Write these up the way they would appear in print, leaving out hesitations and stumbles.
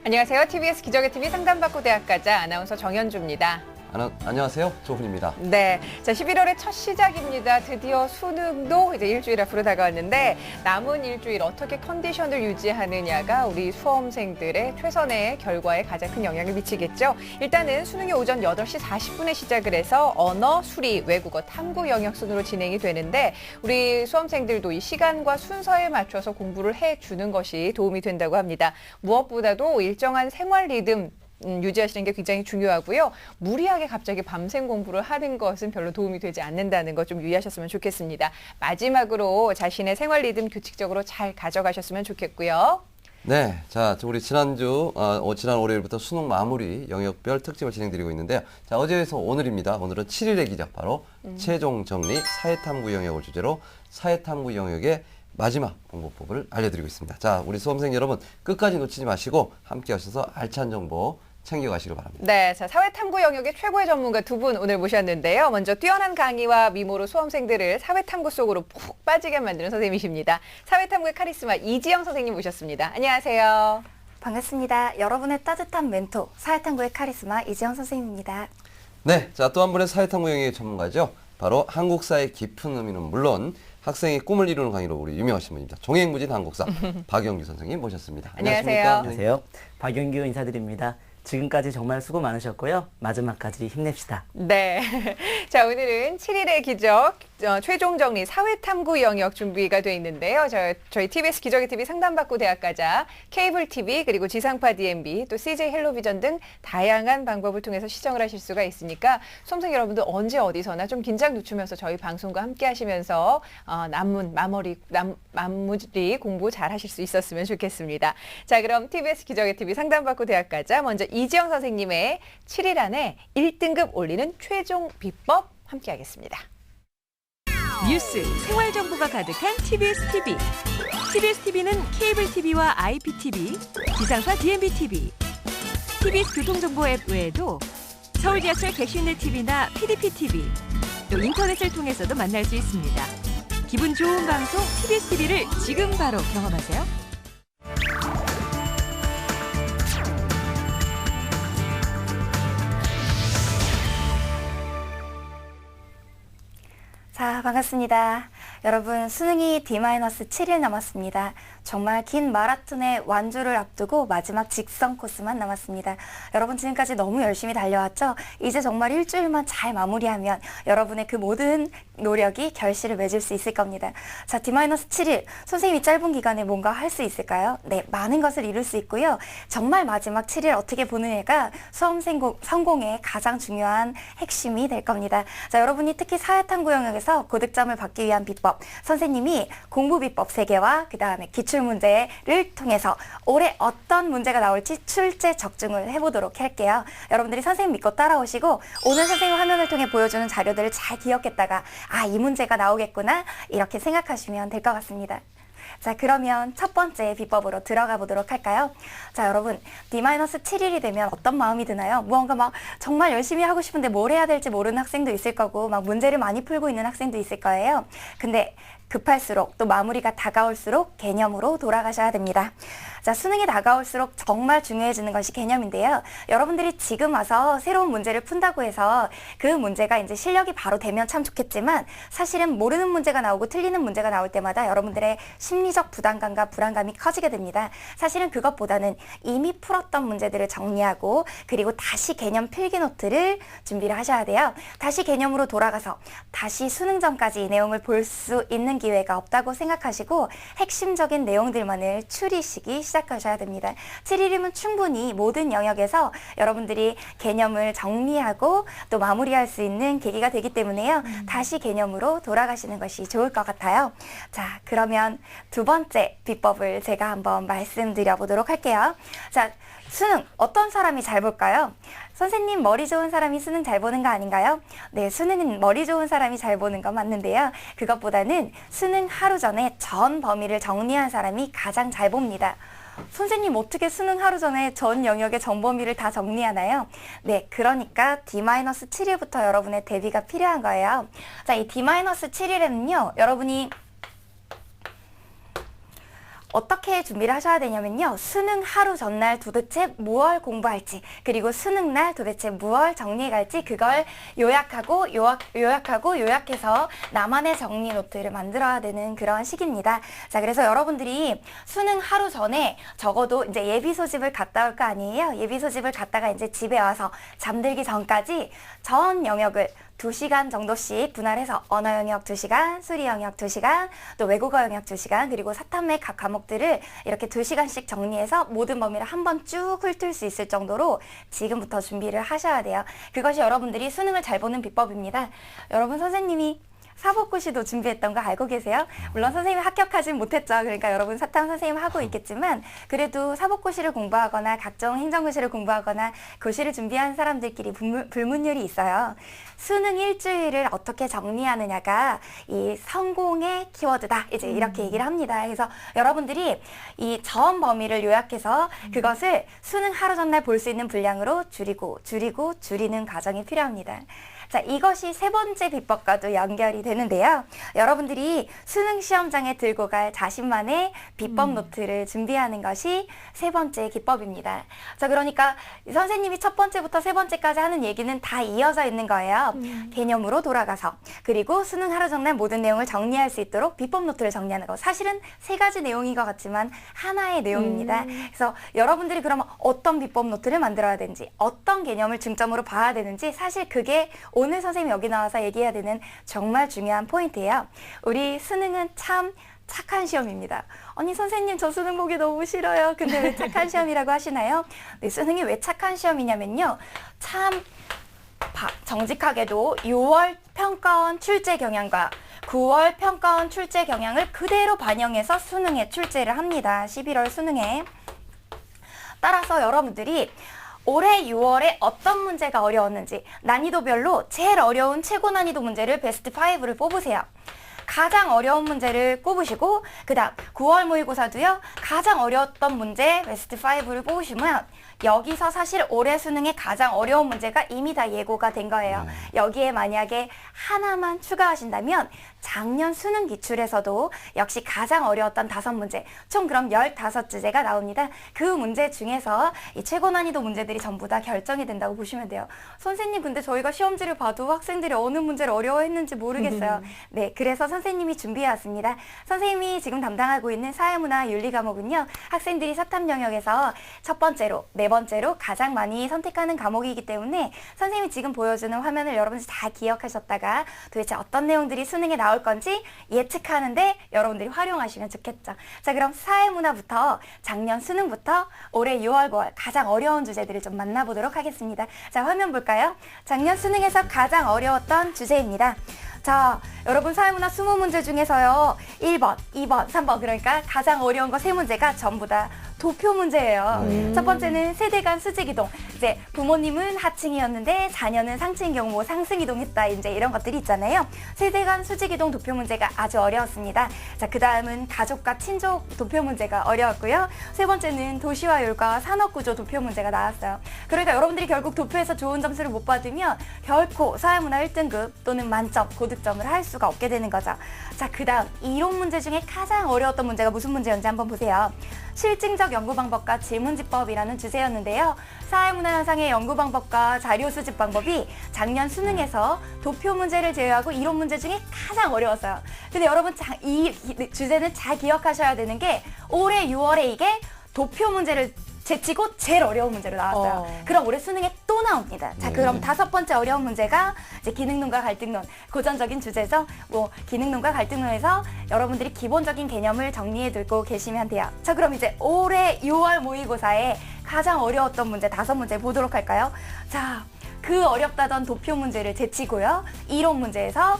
안녕하세요. TBS 기적의 TV 상담받고 대학가자 아나운서 정현주입니다. 안녕하세요. 조훈입니다. 네, 자 11월의 첫 시작입니다. 드디어 수능도 이제 일주일 앞으로 다가왔는데 남은 일주일 어떻게 컨디션을 유지하느냐가 우리 수험생들의 최선의 결과에 가장 큰 영향을 미치겠죠. 일단은 수능이 오전 8시 40분에 시작을 해서 언어, 수리, 외국어, 탐구 영역 순으로 진행이 되는데 우리 수험생들도 이 시간과 순서에 맞춰서 공부를 해주는 것이 도움이 된다고 합니다. 무엇보다도 일정한 생활 리듬 유지하시는 게 굉장히 중요하고요. 무리하게 갑자기 밤샘 공부를 하는 것은 별로 도움이 되지 않는다는 것 좀 유의하셨으면 좋겠습니다. 마지막으로 자신의 생활 리듬 규칙적으로 잘 가져가셨으면 좋겠고요. 네, 자 우리 지난 월요일부터 수능 마무리 영역별 특집을 진행드리고 있는데요. 자 어제에서 오늘입니다. 오늘은 7일의 기적 바로 최종 정리 사회탐구 영역을 주제로 사회탐구 영역의 마지막 공부법을 알려드리고 있습니다. 자 우리 수험생 여러분 끝까지 놓치지 마시고 함께 하셔서 알찬 정보 챙겨가시길 바랍니다. 네, 자 사회탐구 영역의 최고의 전문가 두 분 오늘 모셨는데요. 먼저 뛰어난 강의와 미모로 수험생들을 사회탐구 속으로 푹 빠지게 만드는 선생님이십니다. 사회탐구의 카리스마 이지영 선생님 모셨습니다. 안녕하세요. 반갑습니다. 여러분의 따뜻한 멘토, 사회탐구의 카리스마 이지영 선생님입니다. 네, 자 또 한 분의 사회탐구 영역의 전문가죠. 바로 한국사의 깊은 의미는 물론 학생의 꿈을 이루는 강의로 우리 유명하신 분입니다. 종횡무진 한국사 박영규 선생님 모셨습니다. 안녕하세요. 안녕하세요. 박영규 인사드립니다. 지금까지 정말 수고 많으셨고요. 마지막까지 힘냅시다. 네. 자, 오늘은 7일의 기적, 최종 정리 사회탐구 영역 준비가 돼 있는데요. 저희 TBS 기적의 TV 상담받고 대학가자, 케이블 TV, 그리고 지상파 DMB, 또 CJ 헬로비전 등 다양한 방법을 통해서 시청을 하실 수가 있으니까 수험생 여러분들 언제 어디서나 좀 긴장 늦추면서 저희 방송과 함께 하시면서 마무리 공부 잘 하실 수 있었으면 좋겠습니다. 자, 그럼 TBS 기적의 TV 상담받고 대학가자, 먼저 이지영 선생님의 7일 안에 1등급 올리는 최종 비법 함께 하겠습니다. 뉴스, 생활 정보가 가득한 TBS TV. TBS TV는 케이블 TV와 IPTV, 지상파 DMB TV, TBS 교통정보 앱 외에도 서울 지하철 객실내 TV나 PDP TV, 또 인터넷을 통해서도 만날 수 있습니다. 기분 좋은 방송 TBS TV를 지금 바로 경험하세요. 자, 반갑습니다. 여러분, 수능이 D-7일 남았습니다. 정말 긴 마라톤의 완주를 앞두고 마지막 직선 코스만 남았습니다. 여러분 지금까지 너무 열심히 달려왔죠? 이제 정말 일주일만 잘 마무리하면 여러분의 그 모든 노력이 결실을 맺을 수 있을 겁니다. 자, D-7일, 선생님이 짧은 기간에 뭔가 할 수 있을까요? 네, 많은 것을 이룰 수 있고요. 정말 마지막 7일 어떻게 보느냐가 수험 성공의 가장 중요한 핵심이 될 겁니다. 자, 여러분이 특히 사회탐구 영역에서 고득점을 받기 위한 비법, 선생님이 공부 비법 3개와 그 다음에 기출문제를 통해서 올해 어떤 문제가 나올지 출제 적중을 해보도록 할게요. 여러분들이 선생님 믿고 따라오시고 오늘 선생님 화면을 통해 보여주는 자료들을 잘 기억했다가 이 문제가 나오겠구나 이렇게 생각하시면 될 것 같습니다. 자, 그러면 첫 번째 비법으로 들어가 보도록 할까요? 자, 여러분 D-7일이 되면 어떤 마음이 드나요? 무언가 막 정말 열심히 하고 싶은데 뭘 해야 될지 모르는 학생도 있을 거고 막 문제를 많이 풀고 있는 학생도 있을 거예요. 근데 급할수록 또 마무리가 다가올수록 개념으로 돌아가셔야 됩니다. 자, 수능이 다가올수록 정말 중요해지는 것이 개념인데요. 여러분들이 지금 와서 새로운 문제를 푼다고 해서 그 문제가 이제 실력이 바로 되면 참 좋겠지만 사실은 모르는 문제가 나오고 틀리는 문제가 나올 때마다 여러분들의 심리적 부담감과 불안감이 커지게 됩니다. 사실은 그것보다는 이미 풀었던 문제들을 정리하고 그리고 다시 개념 필기 노트를 준비를 하셔야 돼요. 다시 개념으로 돌아가서 다시 수능 전까지 이 내용을 볼 수 있는 기회가 없다고 생각하시고 핵심적인 내용들만을 추리시기 시작하셔야 됩니다. 7일이면 충분히 모든 영역에서 여러분들이 개념을 정리하고 또 마무리할 수 있는 계기가 되기 때문에요. 다시 개념으로 돌아가시는 것이 좋을 것 같아요. 자, 그러면 두 번째 비법을 제가 한번 말씀드려 보도록 할게요. 자, 수능 어떤 사람이 잘 볼까요? 선생님 머리 좋은 사람이 수능 잘 보는 거 아닌가요? 네, 수능은 머리 좋은 사람이 잘 보는 거 맞는데요. 그것보다는 수능 하루 전에 전 범위를 정리한 사람이 가장 잘 봅니다. 선생님 어떻게 수능 하루 전에 전 영역의 전 범위를 다 정리하나요? 네, 그러니까 D-7일부터 여러분의 대비가 필요한 거예요. 자, 이 D-7일에는요, 여러분이 어떻게 준비를 하셔야 되냐면요. 수능 하루 전날 도대체 무얼 공부할지, 그리고 수능 날 도대체 무얼 정리해 갈지, 그걸 요약해서 나만의 정리 노트를 만들어야 되는 그런 시기입니다. 자, 그래서 여러분들이 수능 하루 전에 적어도 이제 예비 소집을 갔다 올 거 아니에요? 예비 소집을 갔다가 이제 집에 와서 잠들기 전까지 전 영역을 2시간 정도씩 분할해서 언어 영역 2시간, 수리 영역 2시간, 또 외국어 영역 2시간, 그리고 사탐의 각 과목들을 이렇게 2시간씩 정리해서 모든 범위를 한번 쭉 훑을 수 있을 정도로 지금부터 준비를 하셔야 돼요. 그것이 여러분들이 수능을 잘 보는 비법입니다. 여러분, 선생님이 사법고시도 준비했던 거 알고 계세요? 물론 선생님이 합격하진 못했죠. 그러니까 여러분 사탐 선생님 하고 있겠지만 그래도 사법고시를 공부하거나 각종 행정고시를 공부하거나 고시를 준비한 사람들끼리 불문율이 있어요. 수능 일주일을 어떻게 정리하느냐가 이 성공의 키워드다. 이제 이렇게 얘기를 합니다. 그래서 여러분들이 이 전 범위를 요약해서 그것을 수능 하루 전날 볼 수 있는 분량으로 줄이는 과정이 필요합니다. 자, 이것이 세 번째 비법과도 연결이 되는데요. 여러분들이 수능 시험장에 들고 갈 자신만의 비법 노트를 준비하는 것이 세 번째 기법입니다. 자, 그러니까 선생님이 첫 번째부터 세 번째까지 하는 얘기는 다 이어져 있는 거예요. 개념으로 돌아가서, 그리고 수능 하루 전날 모든 내용을 정리할 수 있도록 비법 노트를 정리하는 거. 사실은 세 가지 내용인 것 같지만 하나의 내용입니다. 그래서 여러분들이 그러면 어떤 비법 노트를 만들어야 되는지, 어떤 개념을 중점으로 봐야 되는지, 사실 그게 오늘 선생님이 여기 나와서 얘기해야 되는 정말 중요한 포인트예요. 우리 수능은 참 착한 시험입니다. 아니 선생님, 저 수능 보기 너무 싫어요. 근데 왜 착한 시험이라고 하시나요? 네, 수능이 왜 착한 시험이냐면요. 참 정직하게도 6월 평가원 출제 경향과 9월 평가원 출제 경향을 그대로 반영해서 수능에 출제를 합니다. 11월 수능에. 따라서 여러분들이 올해 6월에 어떤 문제가 어려웠는지 난이도별로 제일 어려운 최고 난이도 문제를 베스트 5를 뽑으세요. 가장 어려운 문제를 꼽으시고 그 다음 9월 모의고사도요. 가장 어려웠던 문제 베스트 5를 뽑으시면 여기서 사실 올해 수능의 가장 어려운 문제가 이미 다 예고가 된 거예요. 여기에 만약에 하나만 추가하신다면 작년 수능 기출에서도 역시 가장 어려웠던 5문제, 총 그럼 15주제가 나옵니다. 그 문제 중에서 이 최고 난이도 문제들이 전부 다 결정이 된다고 보시면 돼요. 선생님, 근데 저희가 시험지를 봐도 학생들이 어느 문제를 어려워했는지 모르겠어요. 네, 그래서 선생님이 준비해왔습니다. 선생님이 지금 담당하고 있는 사회문화 윤리 과목은요. 학생들이 사탐 영역에서 첫 번째로, 네 번째로 가장 많이 선택하는 과목이기 때문에 선생님이 지금 보여주는 화면을 여러분들이 다 기억하셨다가 도대체 어떤 내용들이 수능에 나올 건지 예측하는데 여러분들이 활용하시면 좋겠죠. 자, 그럼 사회문화부터 작년 수능부터 올해 6월, 9월 가장 어려운 주제들을 좀 만나보도록 하겠습니다. 자, 화면 볼까요? 작년 수능에서 가장 어려웠던 주제입니다. 자, 여러분 사회문화 20문제 중에서요. 1번, 2번, 3번 그러니까 가장 어려운 거 3문제가 전부 다 도표 문제예요. 첫 번째는 세대 간 수직 이동. 이제 부모님은 하층이었는데 자녀는 상층 경우 상승 이동했다. 이제 이런 것들이 있잖아요. 세대 간 수직 이동 도표 문제가 아주 어려웠습니다. 자, 그다음은 가족과 친족 도표 문제가 어려웠고요. 세 번째는 도시화 율과 산업 구조 도표 문제가 나왔어요. 그러니까 여러분들이 결국 도표에서 좋은 점수를 못 받으면 결코 사회문화 1등급 또는 만점, 고득점을 할 수가 없게 되는 거죠. 자, 그다음 이론 문제 중에 가장 어려웠던 문제가 무슨 문제였는지 한번 보세요. 실증적 연구 방법과 질문지법이라는 주제였는데요. 사회문화 현상의 연구 방법과 자료 수집 방법이 작년 수능에서 도표 문제를 제외하고 이론 문제 중에 가장 어려웠어요. 근데 여러분 이 주제는 잘 기억하셔야 되는 게 올해 6월에 이게 도표 문제를 제치고 제일 어려운 문제로 나왔어요. 그럼 올해 수능에 또 나옵니다. 자, 그럼 5번째 어려운 문제가 이제 기능론과 갈등론, 고전적인 주제죠. 뭐 기능론과 갈등론에서 여러분들이 기본적인 개념을 정리해 두고 계시면 돼요. 자, 그럼 이제 올해 6월 모의고사에 가장 어려웠던 문제 5문제 보도록 할까요? 자, 그 어렵다던 도표 문제를 제치고요. 이론 문제에서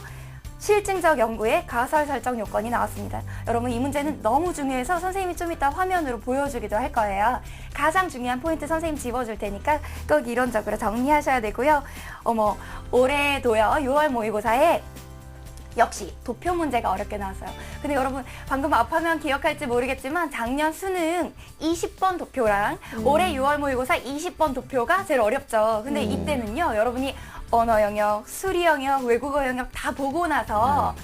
실증적 연구의 가설 설정 요건이 나왔습니다. 여러분, 이 문제는 너무 중요해서 선생님이 좀 이따 화면으로 보여주기도 할 거예요. 가장 중요한 포인트 선생님 집어줄 테니까 꼭 이론적으로 정리하셔야 되고요. 올해도요 6월 모의고사에 역시 도표 문제가 어렵게 나왔어요. 근데 여러분 방금 앞화면 기억할지 모르겠지만 작년 수능 20번 도표랑 올해 6월 모의고사 20번 도표가 제일 어렵죠. 근데 이때는요 여러분이 언어 영역, 수리 영역, 외국어 영역 다 보고 나서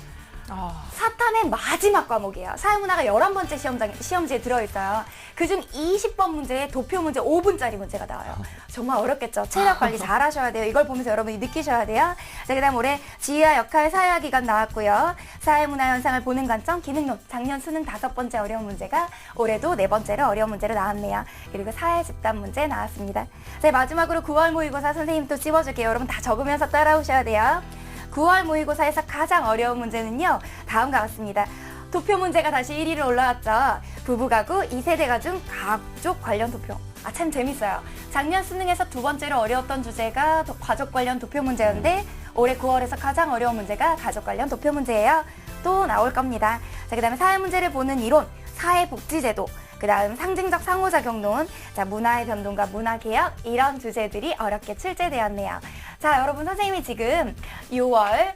사탐의 마지막 과목이에요. 사회문화가 11번째 시험지에 들어있어요. 그중 20번 문제에 도표 문제 5분짜리 문제가 나와요. 정말 어렵겠죠. 체력 관리 잘 하셔야 돼요. 이걸 보면서 여러분이 느끼셔야 돼요. 자, 그 다음 올해 지휘와 역할, 사회화 기관 나왔고요. 사회문화 현상을 보는 관점, 기능론. 작년 수능 5번째 어려운 문제가 올해도 4번째로 어려운 문제로 나왔네요. 그리고 사회 집단 문제 나왔습니다. 자, 마지막으로 9월 모의고사 선생님 또 찝어줄게요. 여러분 다 적으면서 따라오셔야 돼요. 9월 모의고사에서 가장 어려운 문제는요, 다음과 같습니다. 도표 문제가 다시 1위로 올라왔죠. 부부가구 2세대 가중 가족 관련 도표. 참 재밌어요. 작년 수능에서 2번째로 어려웠던 주제가 가족 관련 도표 문제였는데 올해 9월에서 가장 어려운 문제가 가족 관련 도표 문제예요. 또 나올 겁니다. 자, 그 다음에 사회 문제를 보는 이론, 사회복지제도, 그 다음 상징적 상호작용론, 자, 문화의 변동과 문화개혁, 이런 주제들이 어렵게 출제되었네요. 자, 여러분 선생님이 지금 6월,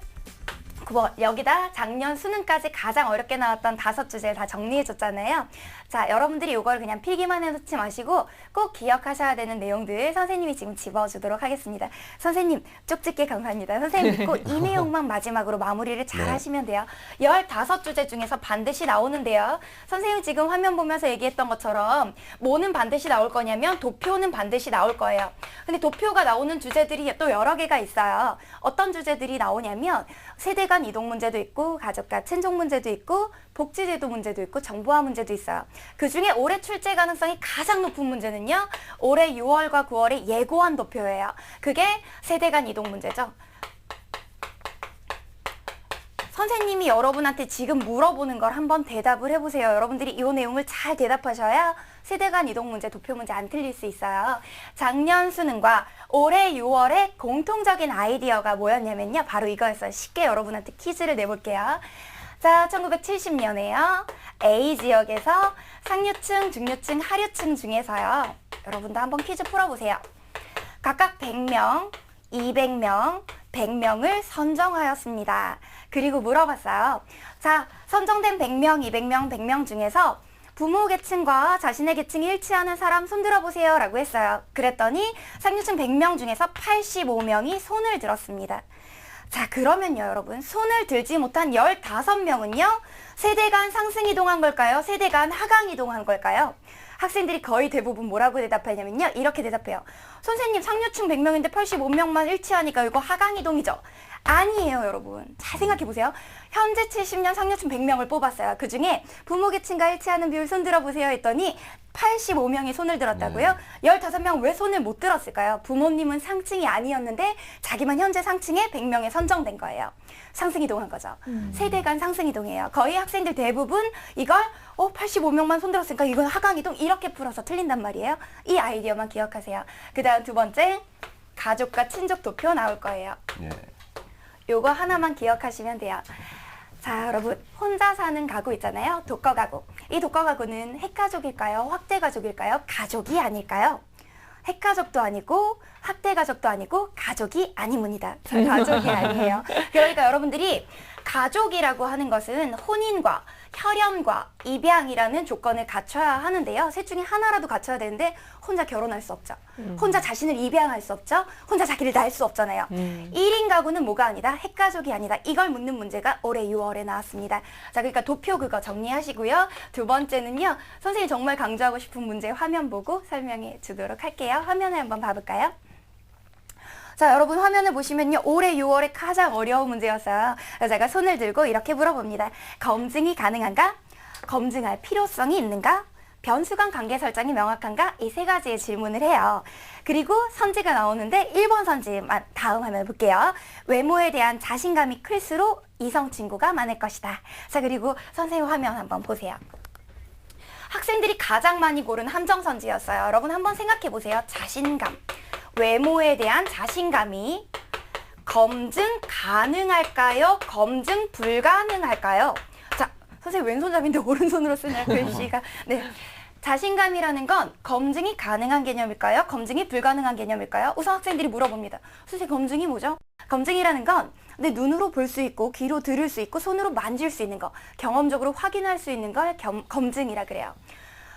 9월 여기다 작년 수능까지 가장 어렵게 나왔던 5주제를 다 정리해줬잖아요. 자, 여러분들이 이걸 그냥 필기만 해놓지 마시고 꼭 기억하셔야 되는 내용들 선생님이 지금 짚어주도록 하겠습니다. 선생님 쪽집게 감사합니다. 선생님 믿고 이 내용만 마지막으로 마무리를 잘 하시면 돼요. 15주제 중에서 반드시 나오는데요. 선생님 지금 화면 보면서 얘기했던 것처럼 뭐는 반드시 나올 거냐면 도표는 반드시 나올 거예요. 근데 도표가 나오는 주제들이 또 여러 개가 있어요. 어떤 주제들이 나오냐면 세대 간 이동 문제도 있고 가족과 친족 문제도 있고 복지제도 문제도 있고 정보화 문제도 있어요. 그중에 올해 출제 가능성이 가장 높은 문제는요, 올해 6월과 9월에 예고한 도표예요. 그게 세대 간 이동 문제죠. 선생님이 여러분한테 지금 물어보는 걸 한번 대답을 해보세요. 여러분들이 이 내용을 잘 대답하셔야 세대 간 이동 문제, 도표 문제 안 틀릴 수 있어요. 작년 수능과 올해 6월에 공통적인 아이디어가 뭐였냐면요, 바로 이거였어요. 쉽게 여러분한테 퀴즈를 내볼게요. 자, 1970년에요. A지역에서 상류층, 중류층, 하류층 중에서요. 여러분도 한번 퀴즈 풀어보세요. 각각 100명, 200명, 100명을 선정하였습니다. 그리고 물어봤어요. 자, 선정된 100명, 200명, 100명 중에서 부모 계층과 자신의 계층이 일치하는 사람 손들어 보세요 라고 했어요. 그랬더니 상류층 100명 중에서 85명이 손을 들었습니다. 자, 그러면요 여러분, 손을 들지 못한 15명은요 세대 간 상승 이동한 걸까요? 세대 간 하강 이동한 걸까요? 학생들이 거의 대부분 뭐라고 대답하냐면요, 이렇게 대답해요. 선생님, 상류층 100명인데 85명만 일치하니까 이거 하강 이동이죠? 아니에요, 여러분. 잘 생각해 보세요. 현재 70년 상류층 100명을 뽑았어요. 그 중에 부모 계층과 일치하는 비율 손 들어보세요 했더니 85명이 손을 들었다고요? 15명 왜 손을 못 들었을까요? 부모님은 상층이 아니었는데 자기만 현재 상층에 100명에 선정된 거예요. 상승 이동한 거죠. 세대 간 상승 이동이에요. 거의 학생들 대부분 이걸 85명만 손 들었으니까 이건 하강 이동, 이렇게 풀어서 틀린단 말이에요. 이 아이디어만 기억하세요. 그 다음 2번째, 가족과 친족 도표 나올 거예요. 요거 하나만 기억하시면 돼요. 자, 여러분, 혼자 사는 가구 있잖아요. 독거 가구. 이 독거 가구는 핵가족일까요? 확대가족일까요? 가족이 아닐까요? 핵가족도 아니고 확대가족도 아니고 가족이 아닙니다. 가족이 아니에요. 그러니까 여러분들이 가족이라고 하는 것은 혼인과 혈연과 입양이라는 조건을 갖춰야 하는데요. 셋 중에 하나라도 갖춰야 되는데 혼자 결혼할 수 없죠. 혼자 자신을 입양할 수 없죠. 혼자 자기를 낳을 수 없잖아요. 1인 가구는 뭐가 아니다? 핵가족이 아니다. 이걸 묻는 문제가 올해 6월에 나왔습니다. 자, 그러니까 도표 그거 정리하시고요. 2번째는요. 선생님이 정말 강조하고 싶은 문제 화면 보고 설명해 주도록 할게요. 화면을 한번 봐볼까요? 자, 여러분 화면을 보시면요. 올해 6월에 가장 어려운 문제였어요. 그래서 제가 손을 들고 이렇게 물어봅니다. 검증이 가능한가? 검증할 필요성이 있는가? 변수간 관계 설정이 명확한가? 이 3가지의 질문을 해요. 그리고 선지가 나오는데 1번 선지만 다음 화면을 볼게요. 외모에 대한 자신감이 클수록 이성 친구가 많을 것이다. 자, 그리고 선생님 화면 한번 보세요. 학생들이 가장 많이 고른 함정선지였어요. 여러분 한번 생각해 보세요. 자신감. 외모에 대한 자신감이 검증 가능할까요? 검증 불가능할까요? 자, 선생님 왼손잡이인데 오른손으로 쓰는 글씨가 네. 자신감이라는 건 검증이 가능한 개념일까요? 검증이 불가능한 개념일까요? 우선 학생들이 물어봅니다. 선생님 검증이 뭐죠? 검증이라는 건 내 눈으로 볼 수 있고 귀로 들을 수 있고 손으로 만질 수 있는 거, 경험적으로 확인할 수 있는 걸 검증이라 그래요.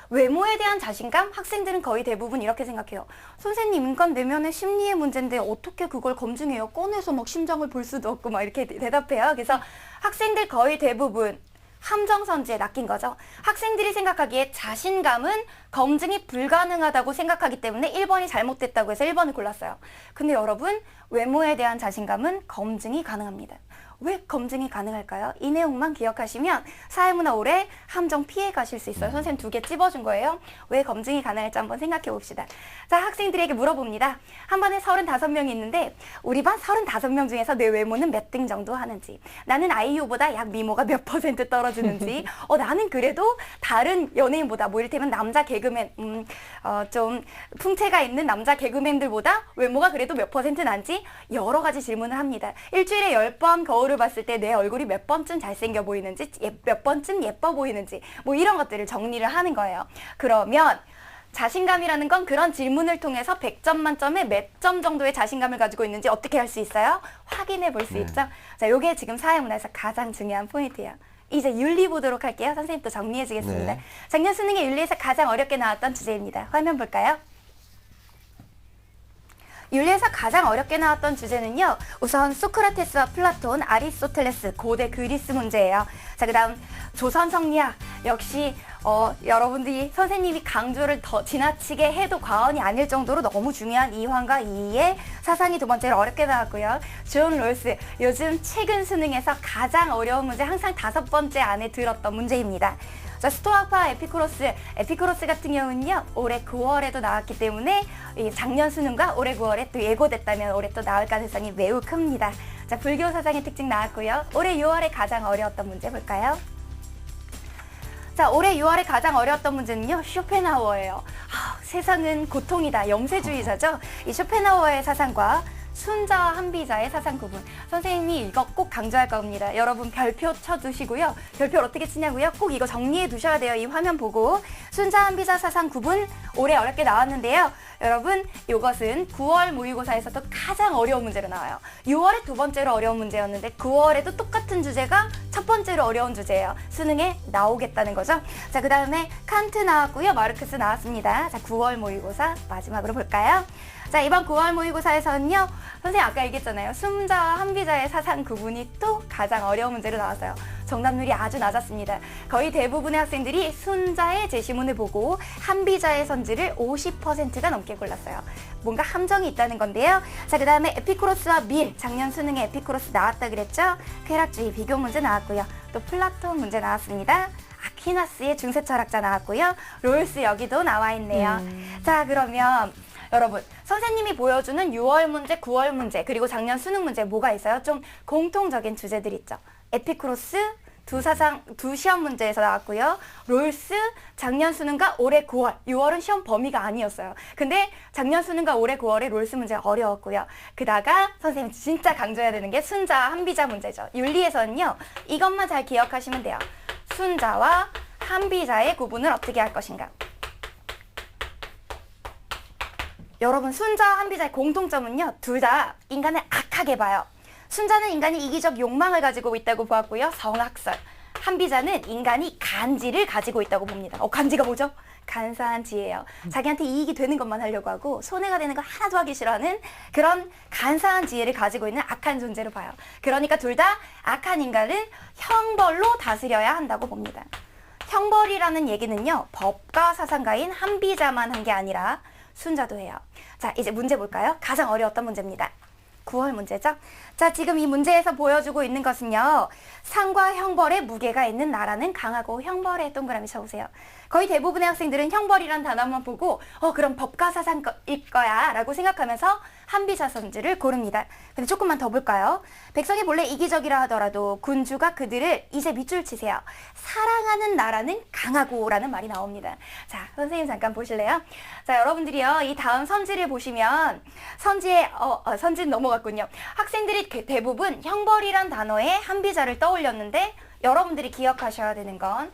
외모에 대한 자신감? 학생들은 거의 대부분 이렇게 생각해요. 선생님, 인간 내면의 심리의 문제인데 어떻게 그걸 검증해요? 꺼내서 막 심장을 볼 수도 없고 막 이렇게 대답해요. 그래서 학생들 거의 대부분 함정선지에 낚인 거죠. 학생들이 생각하기에 자신감은 검증이 불가능하다고 생각하기 때문에 1번이 잘못됐다고 해서 1번을 골랐어요. 근데 여러분, 외모에 대한 자신감은 검증이 가능합니다. 왜 검증이 가능할까요? 이 내용만 기억하시면 사회문화 올해 함정 피해 가실 수 있어요. 선생님 2개 찝어준 거예요. 왜 검증이 가능할지 한번 생각해 봅시다. 자, 학생들에게 물어봅니다. 한 반에 35명이 있는데 우리 반 35명 중에서 내 외모는 몇 등 정도 하는지, 나는 아이유보다 약 미모가 몇 % 떨어지는지, 나는 그래도 다른 연예인보다, 뭐 이를테면 남자 개그맨, 좀 풍채가 있는 남자 개그맨들보다 외모가 그래도 몇 % 난지 여러 가지 질문을 합니다. 일주일에 10번 거울을 봤을 때 내 얼굴이 몇 번쯤 잘생겨 보이는지, 몇 번쯤 예뻐 보이는지, 뭐 이런 것들을 정리를 하는 거예요. 그러면 자신감이라는 건 그런 질문을 통해서 100점 만점에 몇 점 정도의 자신감을 가지고 있는지 어떻게 할 수 있어요? 확인해 볼 수 있죠. 자, 요게 지금 사회문화에서 가장 중요한 포인트예요. 이제 윤리 보도록 할게요. 선생님 또 정리해 주겠습니다. 네. 작년 수능에 윤리에서 가장 어렵게 나왔던 주제입니다. 화면 볼까요? 윤리에서 가장 어렵게 나왔던 주제는요, 우선 소크라테스와 플라톤, 아리스토텔레스, 고대 그리스 문제예요. 자, 그 다음 조선 성리학. 역시 여러분들이 선생님이 강조를 더 지나치게 해도 과언이 아닐 정도로 너무 중요한 이황과 이의 사상이 2번째로 어렵게 나왔고요. 존 롤스, 요즘 최근 수능에서 가장 어려운 문제, 항상 5번째 안에 들었던 문제입니다. 자, 스토아파 에피쿠로스 같은 경우는요, 올해 9월에도 나왔기 때문에 작년 수능과 올해 9월에 또 예고됐다면 올해 또 나올 가능성이 매우 큽니다. 자, 불교 사상의 특징 나왔고요. 올해 6월에 가장 어려웠던 문제 볼까요? 자, 올해 6월에 가장 어려웠던 문제는요, 쇼펜하우어예요. 세상은 고통이다. 염세주의자죠. 이 쇼펜하우어의 사상과 순자와 한비자의 사상 구분. 선생님이 이거 꼭 강조할 겁니다. 여러분 별표 쳐두시고요. 별표를 어떻게 치냐고요? 꼭 이거 정리해 두셔야 돼요. 이 화면 보고. 순자 한비자 사상 구분 올해 어렵게 나왔는데요. 여러분 이것은 9월 모의고사에서도 가장 어려운 문제로 나와요. 6월에 2번째로 어려운 문제였는데 9월에도 똑같은 주제가 첫 번째로 어려운 주제예요. 수능에 나오겠다는 거죠. 자, 그 다음에 칸트 나왔고요. 마르크스 나왔습니다. 자, 9월 모의고사 마지막으로 볼까요? 자, 이번 9월 모의고사에서는요, 선생님 아까 얘기했잖아요. 순자와 한비자의 사상 구분이 또 가장 어려운 문제로 나왔어요. 정답률이 아주 낮았습니다. 거의 대부분의 학생들이 순자의 제시문을 보고 한비자의 선지를 50%가 넘게 골랐어요. 뭔가 함정이 있다는 건데요. 자, 그 다음에 에피쿠로스와 밀, 작년 수능에 에피쿠로스 나왔다 그랬죠? 쾌락주의 비교 문제 나왔고요. 또 플라톤 문제 나왔습니다. 아퀴나스의 중세 철학자 나왔고요. 롤스 여기도 나와 있네요. 자, 그러면 여러분, 선생님이 보여주는 6월 문제, 9월 문제, 그리고 작년 수능 문제 뭐가 있어요? 좀 공통적인 주제들 있죠. 에피쿠로스, 두 시험 문제에서 나왔고요. 롤스, 작년 수능과 올해 9월, 6월은 시험 범위가 아니었어요. 근데 작년 수능과 올해 9월에 롤스 문제 어려웠고요. 그다가 선생님 진짜 강조해야 되는 게 순자, 한비자 문제죠. 윤리에서는요, 이것만 잘 기억하시면 돼요. 순자와 한비자의 구분을 어떻게 할 것인가. 여러분, 순자와 한비자의 공통점은요, 둘 다 인간을 악하게 봐요. 순자는 인간이 이기적 욕망을 가지고 있다고 보았고요. 성악설. 한비자는 인간이 간지를 가지고 있다고 봅니다. 간지가 뭐죠? 간사한 지혜예요. 자기한테 이익이 되는 것만 하려고 하고 손해가 되는 거 하나도 하기 싫어하는 그런 간사한 지혜를 가지고 있는 악한 존재로 봐요. 그러니까 둘 다 악한 인간을 형벌로 다스려야 한다고 봅니다. 형벌이라는 얘기는요, 법과 사상가인 한비자만 한 게 아니라 순자도 해요. 자, 이제 문제 볼까요? 가장 어려웠던 문제입니다. 9월 문제죠. 자, 지금 이 문제에서 보여주고 있는 것은요, 상과 형벌의 무게가 있는 나라는 강하고 형벌에 동그라미 쳐보세요. 거의 대부분의 학생들은 형벌이란 단어만 보고 그럼 법과 사상일 거야 라고 생각하면서 한비자 선지를 고릅니다. 근데 조금만 더 볼까요? 백성이 본래 이기적이라 하더라도 군주가 그들을 이제 밑줄 치세요. 사랑하는 나라는 강하고 라는 말이 나옵니다. 자, 선생님 잠깐 보실래요? 자, 여러분들이요, 이 다음 선지를 보시면 선지는 넘어갔군요. 학생들이 대부분 형벌이란 단어에 한비자를 떠올렸는데 여러분들이 기억하셔야 되는 건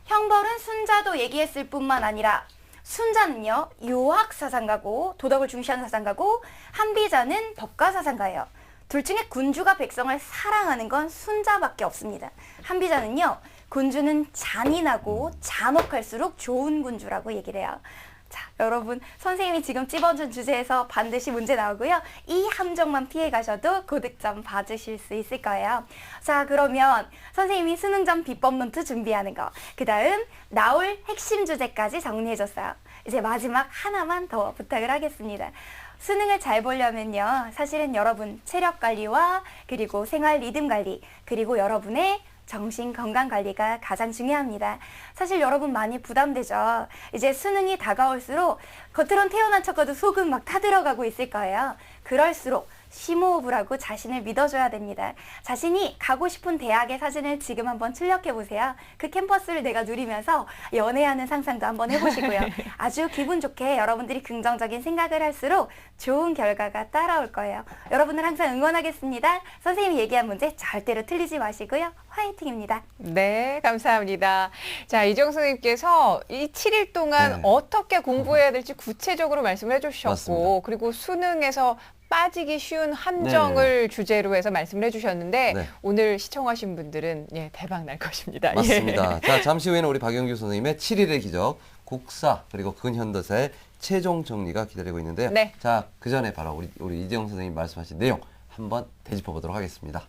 형벌은 순자도 얘기했을 뿐만 아니라 순자는요, 유학 사상가고 도덕을 중시하는 사상가고 한비자는 법가 사상가예요. 둘 중에 군주가 백성을 사랑하는 건 순자밖에 없습니다. 한비자는요, 군주는 잔인하고 잔혹할수록 좋은 군주라고 얘기를 해요. 자, 여러분, 선생님이 지금 찝어준 주제에서 반드시 문제 나오고요. 이 함정만 피해 가셔도 고득점 받으실 수 있을 거예요. 자, 그러면 선생님이 수능점 비법 노트 준비하는 거, 그 다음 나올 핵심 주제까지 정리해줬어요. 이제 마지막 하나만 더 부탁을 하겠습니다. 수능을 잘 보려면요, 사실은 여러분 체력 관리와 그리고 생활 리듬 관리, 그리고 여러분의 정신 건강 관리가 가장 중요합니다. 사실 여러분 많이 부담되죠. 이제 수능이 다가올수록 겉으론 태어난 척해도 속은 막 타들어가고 있을 거예요. 그럴수록 심호흡을 하고 자신을 믿어줘야 됩니다. 자신이 가고 싶은 대학의 사진을 지금 한번 출력해 보세요. 그 캠퍼스를 내가 누리면서 연애하는 상상도 한번 해보시고요. 아주 기분 좋게 여러분들이 긍정적인 생각을 할수록 좋은 결과가 따라올 거예요. 여러분을 항상 응원하겠습니다. 선생님이 얘기한 문제 절대로 틀리지 마시고요. 화이팅입니다. 네, 감사합니다. 자, 이정 선생님께서 이 7일 동안 네. 어떻게 공부해야 될지 구체적으로 말씀을 해주셨고, 맞습니다. 그리고 수능에서 빠지기 쉬운 함정을 주제로 해서 말씀을 해주셨는데, 네. 오늘 시청하신 분들은 예, 대박 날 것입니다. 맞습니다. 자, 잠시 후에는 우리 박영규 선생님의 7일의 기적, 국사, 그리고 근현대사의 최종 정리가 기다리고 있는데요. 네. 자, 그 전에 바로 우리 이재용 선생님 말씀하신 내용 한번 되짚어 보도록 하겠습니다.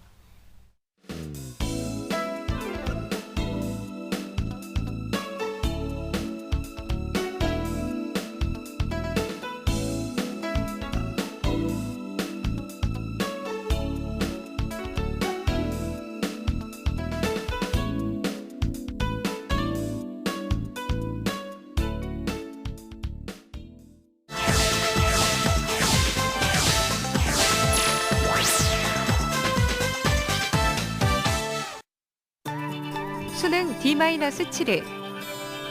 수능 D-7일.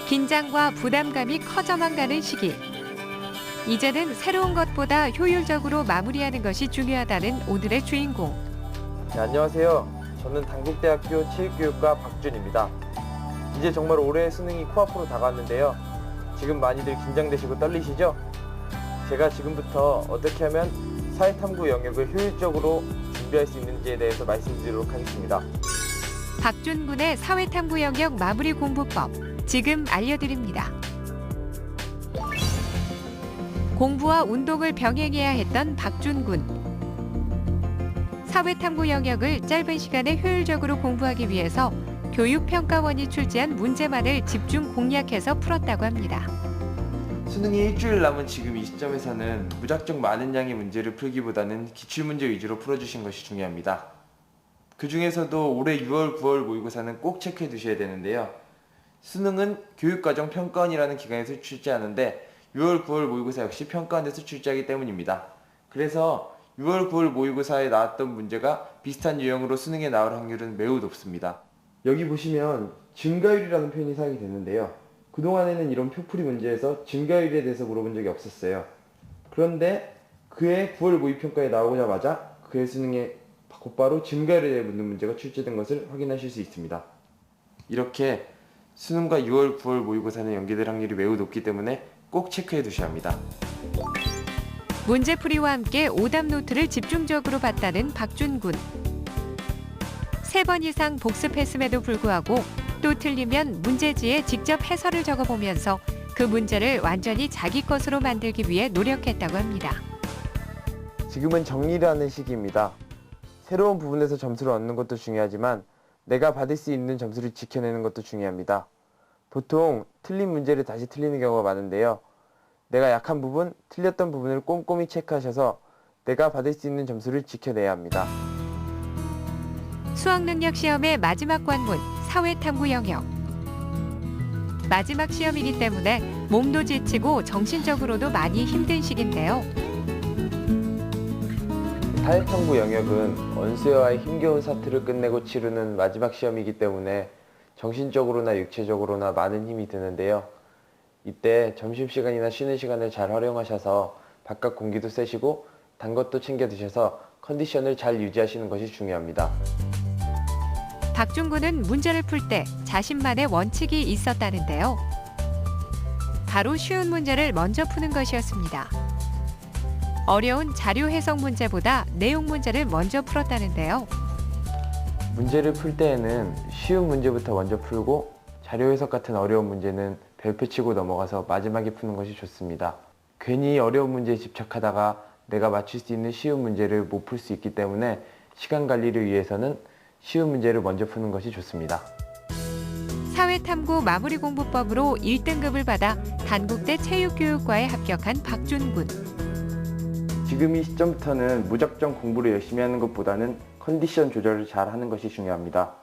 긴장과 부담감이 커져만 가는 시기. 이제는 새로운 것보다 효율적으로 마무리하는 것이 중요하다는 오늘의 주인공. 네, 안녕하세요. 저는 단국대학교 체육교육과 박준입니다. 이제 정말 올해의 수능이 코앞으로 다가왔는데요. 지금 많이들 긴장되시고 떨리시죠? 제가 지금부터 어떻게 하면 사회탐구 영역을 효율적으로 준비할 수 있는지에 대해서 말씀드리도록 하겠습니다. 박준군의 사회탐구 영역 마무리 공부법, 지금 알려드립니다. 공부와 운동을 병행해야 했던 박준군. 사회탐구 영역을 짧은 시간에 효율적으로 공부하기 위해서 교육평가원이 출제한 문제만을 집중 공략해서 풀었다고 합니다. 수능이 일주일 남은 지금 이 시점에서는 무작정 많은 양의 문제를 풀기보다는 기출문제 위주로 풀어주신 것이 중요합니다. 그 중에서도 올해 6월, 9월 모의고사는 꼭 체크해 두셔야 되는데요. 수능은 교육과정 평가원이라는 기관에서 출제하는데 6월, 9월 모의고사 역시 평가원에서 출제하기 때문입니다. 그래서 6월, 9월 모의고사에 나왔던 문제가 비슷한 유형으로 수능에 나올 확률은 매우 높습니다. 여기 보시면 증가율이라는 표현이 사용이 됐는데요. 그동안에는 이런 표풀이 문제에서 증가율에 대해서 물어본 적이 없었어요. 그런데 그해 9월 모의평가에 나오자마자 그해 수능에 곧바로 증가율에 대해 묻는 문제가 출제된 것을 확인하실 수 있습니다. 이렇게 수능과 6월, 9월 모의고사는 연계될 확률이 매우 높기 때문에 꼭 체크해 두셔야 합니다. 문제풀이와 함께 오답 노트를 집중적으로 봤다는 박준군. 3번 이상 복습했음에도 불구하고 또 틀리면 문제지에 직접 해설을 적어보면서 그 문제를 완전히 자기 것으로 만들기 위해 노력했다고 합니다. 지금은 정리를 하는 시기입니다. 새로운 부분에서 점수를 얻는 것도 중요하지만 내가 받을 수 있는 점수를 지켜내는 것도 중요합니다. 보통 틀린 문제를 다시 틀리는 경우가 많은데요. 내가 약한 부분, 틀렸던 부분을 꼼꼼히 체크하셔서 내가 받을 수 있는 점수를 지켜내야 합니다. 수학능력 시험의 마지막 관문, 사회탐구 영역. 마지막 시험이기 때문에 몸도 지치고 정신적으로도 많이 힘든 시기인데요. 사회탐구 영역은 언수와의 힘겨운 사투를 끝내고 치르는 마지막 시험이기 때문에 정신적으로나 육체적으로나 많은 힘이 드는데요. 이때 점심시간이나 쉬는 시간을 잘 활용하셔서 바깥 공기도 쐬시고 단 것도 챙겨 드셔서 컨디션을 잘 유지하시는 것이 중요합니다. 박준군은 문제를 풀 때 자신만의 원칙이 있었다는데요. 바로 쉬운 문제를 먼저 푸는 것이었습니다. 어려운 자료 해석 문제보다 내용 문제를 먼저 풀었다는데요. 문제를 풀 때에는 쉬운 문제부터 먼저 풀고 자료 해석 같은 어려운 문제는 별표 치고 넘어가서 마지막에 푸는 것이 좋습니다. 괜히 어려운 문제에 집착하다가 내가 맞출 수 있는 쉬운 문제를 못 풀 수 있기 때문에 시간 관리를 위해서는 쉬운 문제를 먼저 푸는 것이 좋습니다. 사회탐구 마무리 공부법으로 1등급을 받아 단국대 체육교육과에 합격한 박준군. 지금 이 시점부터는 무작정 공부를 열심히 하는 것보다는 컨디션 조절을 잘 하는 것이 중요합니다.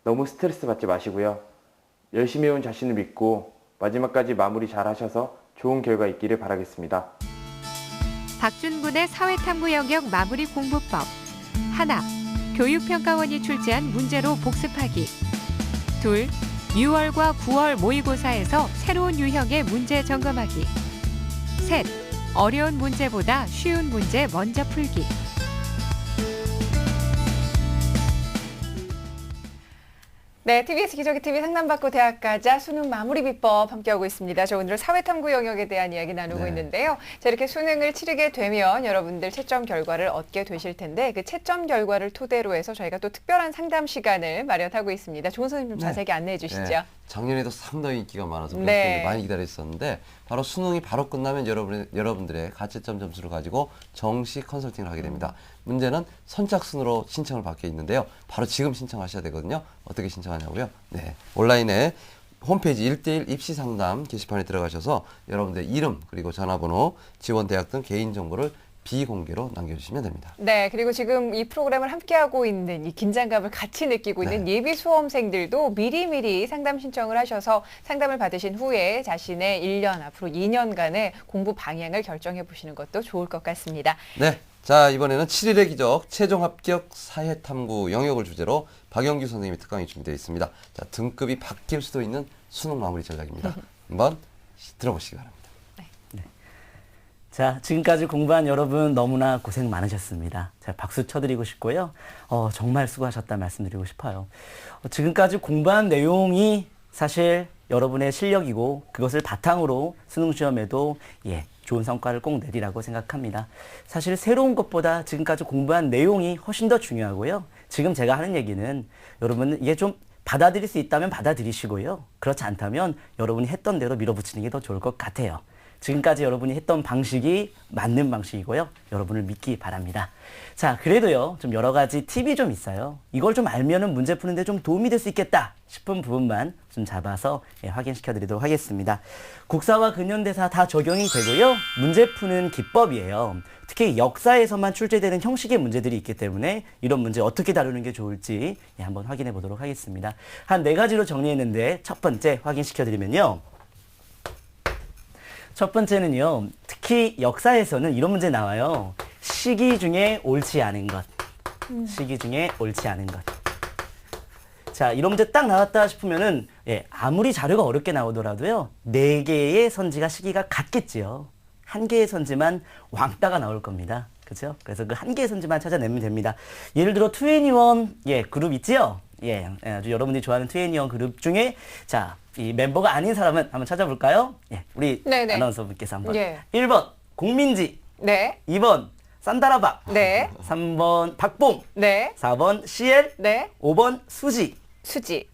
너무 스트레스 받지 마시고요. 열심히 해온 자신을 믿고 마지막까지 마무리 잘 하셔서 좋은 결과 있기를 바라겠습니다. 박준군의 사회탐구 영역 마무리 공부법. 하나, 교육평가원이 출제한 문제로 복습하기. 둘, 6월과 9월 모의고사에서 새로운 유형의 문제 점검하기. 셋, 어려운 문제보다 쉬운 문제 먼저 풀기. 네, TBS 기저귀 TV 상담받고 대학 가자 수능 마무리 비법 함께하고 있습니다. 저 오늘 사회탐구 영역에 대한 이야기 나누고 네. 있는데요. 자, 이렇게 수능을 치르게 되면 여러분들 채점 결과를 얻게 되실 텐데 그 채점 결과를 토대로 해서 저희가 또 특별한 상담 시간을 마련하고 있습니다. 조은 선생님 좀 네. 자세하게 안내해 주시죠. 네, 작년에도 상당히 인기가 많아서 네. 네. 많이 기다렸었는데 바로 수능이 바로 끝나면 여러분들의 가채점 점수를 가지고 정식 컨설팅을 하게 됩니다. 문제는 선착순으로 신청을 받게 있는데요. 바로 지금 신청하셔야 되거든요. 어떻게 신청하냐고요? 네, 온라인에 홈페이지 1:1 입시상담 게시판에 들어가셔서 여러분들의 이름 그리고 전화번호, 지원 대학 등 개인정보를 비공개로 남겨주시면 됩니다. 네, 그리고 지금 이 프로그램을 함께하고 있는 이 긴장감을 같이 느끼고 있는 네. 예비 수험생들도 미리미리 상담 신청을 하셔서 상담을 받으신 후에 자신의 1년 앞으로 2년간의 공부 방향을 결정해 보시는 것도 좋을 것 같습니다. 네, 자 이번에는 7일의 기적 최종 합격 사회탐구 영역을 주제로 박영규 선생님의 특강이 준비되어 있습니다. 자, 등급이 바뀔 수도 있는 수능 마무리 전략입니다. 한번 들어보시기 바랍니다. 자, 지금까지 공부한 여러분 너무나 고생 많으셨습니다. 제가 박수 쳐드리고 싶고요. 정말 수고하셨다 말씀드리고 싶어요. 지금까지 공부한 내용이 사실 여러분의 실력이고 그것을 바탕으로 수능 시험에도 좋은 성과를 꼭 내리라고 생각합니다. 사실 새로운 것보다 지금까지 공부한 내용이 훨씬 더 중요하고요. 지금 제가 하는 얘기는 여러분은 이게 좀 받아들일 수 있다면 받아들이시고요. 그렇지 않다면 여러분이 했던 대로 밀어붙이는 게 더 좋을 것 같아요. 지금까지 여러분이 했던 방식이 맞는 방식이고요. 여러분을 믿기 바랍니다. 자, 그래도요, 좀 여러 가지 팁이 좀 있어요. 이걸 좀 알면은 문제 푸는데 좀 도움이 될 수 있겠다 싶은 부분만 좀 잡아서 확인시켜 드리도록 하겠습니다. 국사와 근현대사 다 적용이 되고요. 문제 푸는 기법이에요. 특히 역사에서만 출제되는 형식의 문제들이 있기 때문에 이런 문제 어떻게 다루는 게 좋을지 한번 확인해 보도록 하겠습니다. 한 4가지로 정리했는데 첫 번째 확인시켜 드리면요. 첫 번째는요, 특히 역사에서는 이런 문제 나와요. 시기 중에 옳지 않은 것. 시기 중에 옳지 않은 것. 자, 이런 문제 딱 나왔다 싶으면은, 아무리 자료가 어렵게 나오더라도요, 4개의 선지가 시기가 같겠지요. 1개의 선지만 왕따가 나올 겁니다. 그죠? 그래서 그 1개의 선지만 찾아내면 됩니다. 예를 들어, 2NE1, 그룹 있지요? 아주 여러분들이 좋아하는 2NE1 그룹 중에, 자, 이 멤버가 아닌 사람은 한번 찾아볼까요? 우리 네네. 아나운서분께서 한번. 예. 1번, 공민지. 네, 2번, 산다라박. 네, 3번, 박봉. 네, 4번, CL. 네, 5번, 수지. 수지.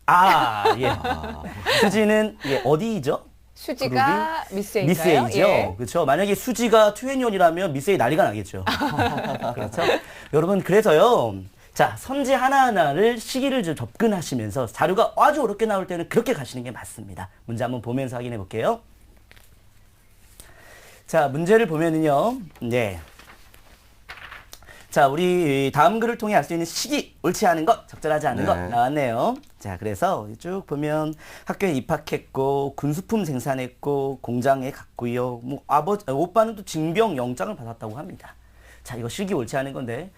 수지는 어디죠? 수지가 미스에인가요? 미스에이죠. 예. 그렇죠. 만약에 수지가 2NE1이라면 미스에이 난리가 나겠죠. 그렇죠. 여러분, 그래서요. 자, 선지 하나하나를 시기를 좀 접근하시면서 자료가 아주 어렵게 나올 때는 그렇게 가시는 게 맞습니다. 문제 한번 보면서 확인해 볼게요. 자, 문제를 보면은요. 네. 자, 우리 다음 글을 통해 알 수 있는 시기, 옳지 않은 것, 적절하지 않은 것 나왔네요. 자, 그래서 쭉 보면 학교에 입학했고, 군수품 생산했고, 공장에 갔고요. 뭐 오빠는 또 징병 영장을 받았다고 합니다. 자, 이거 시기 옳지 않은 건데,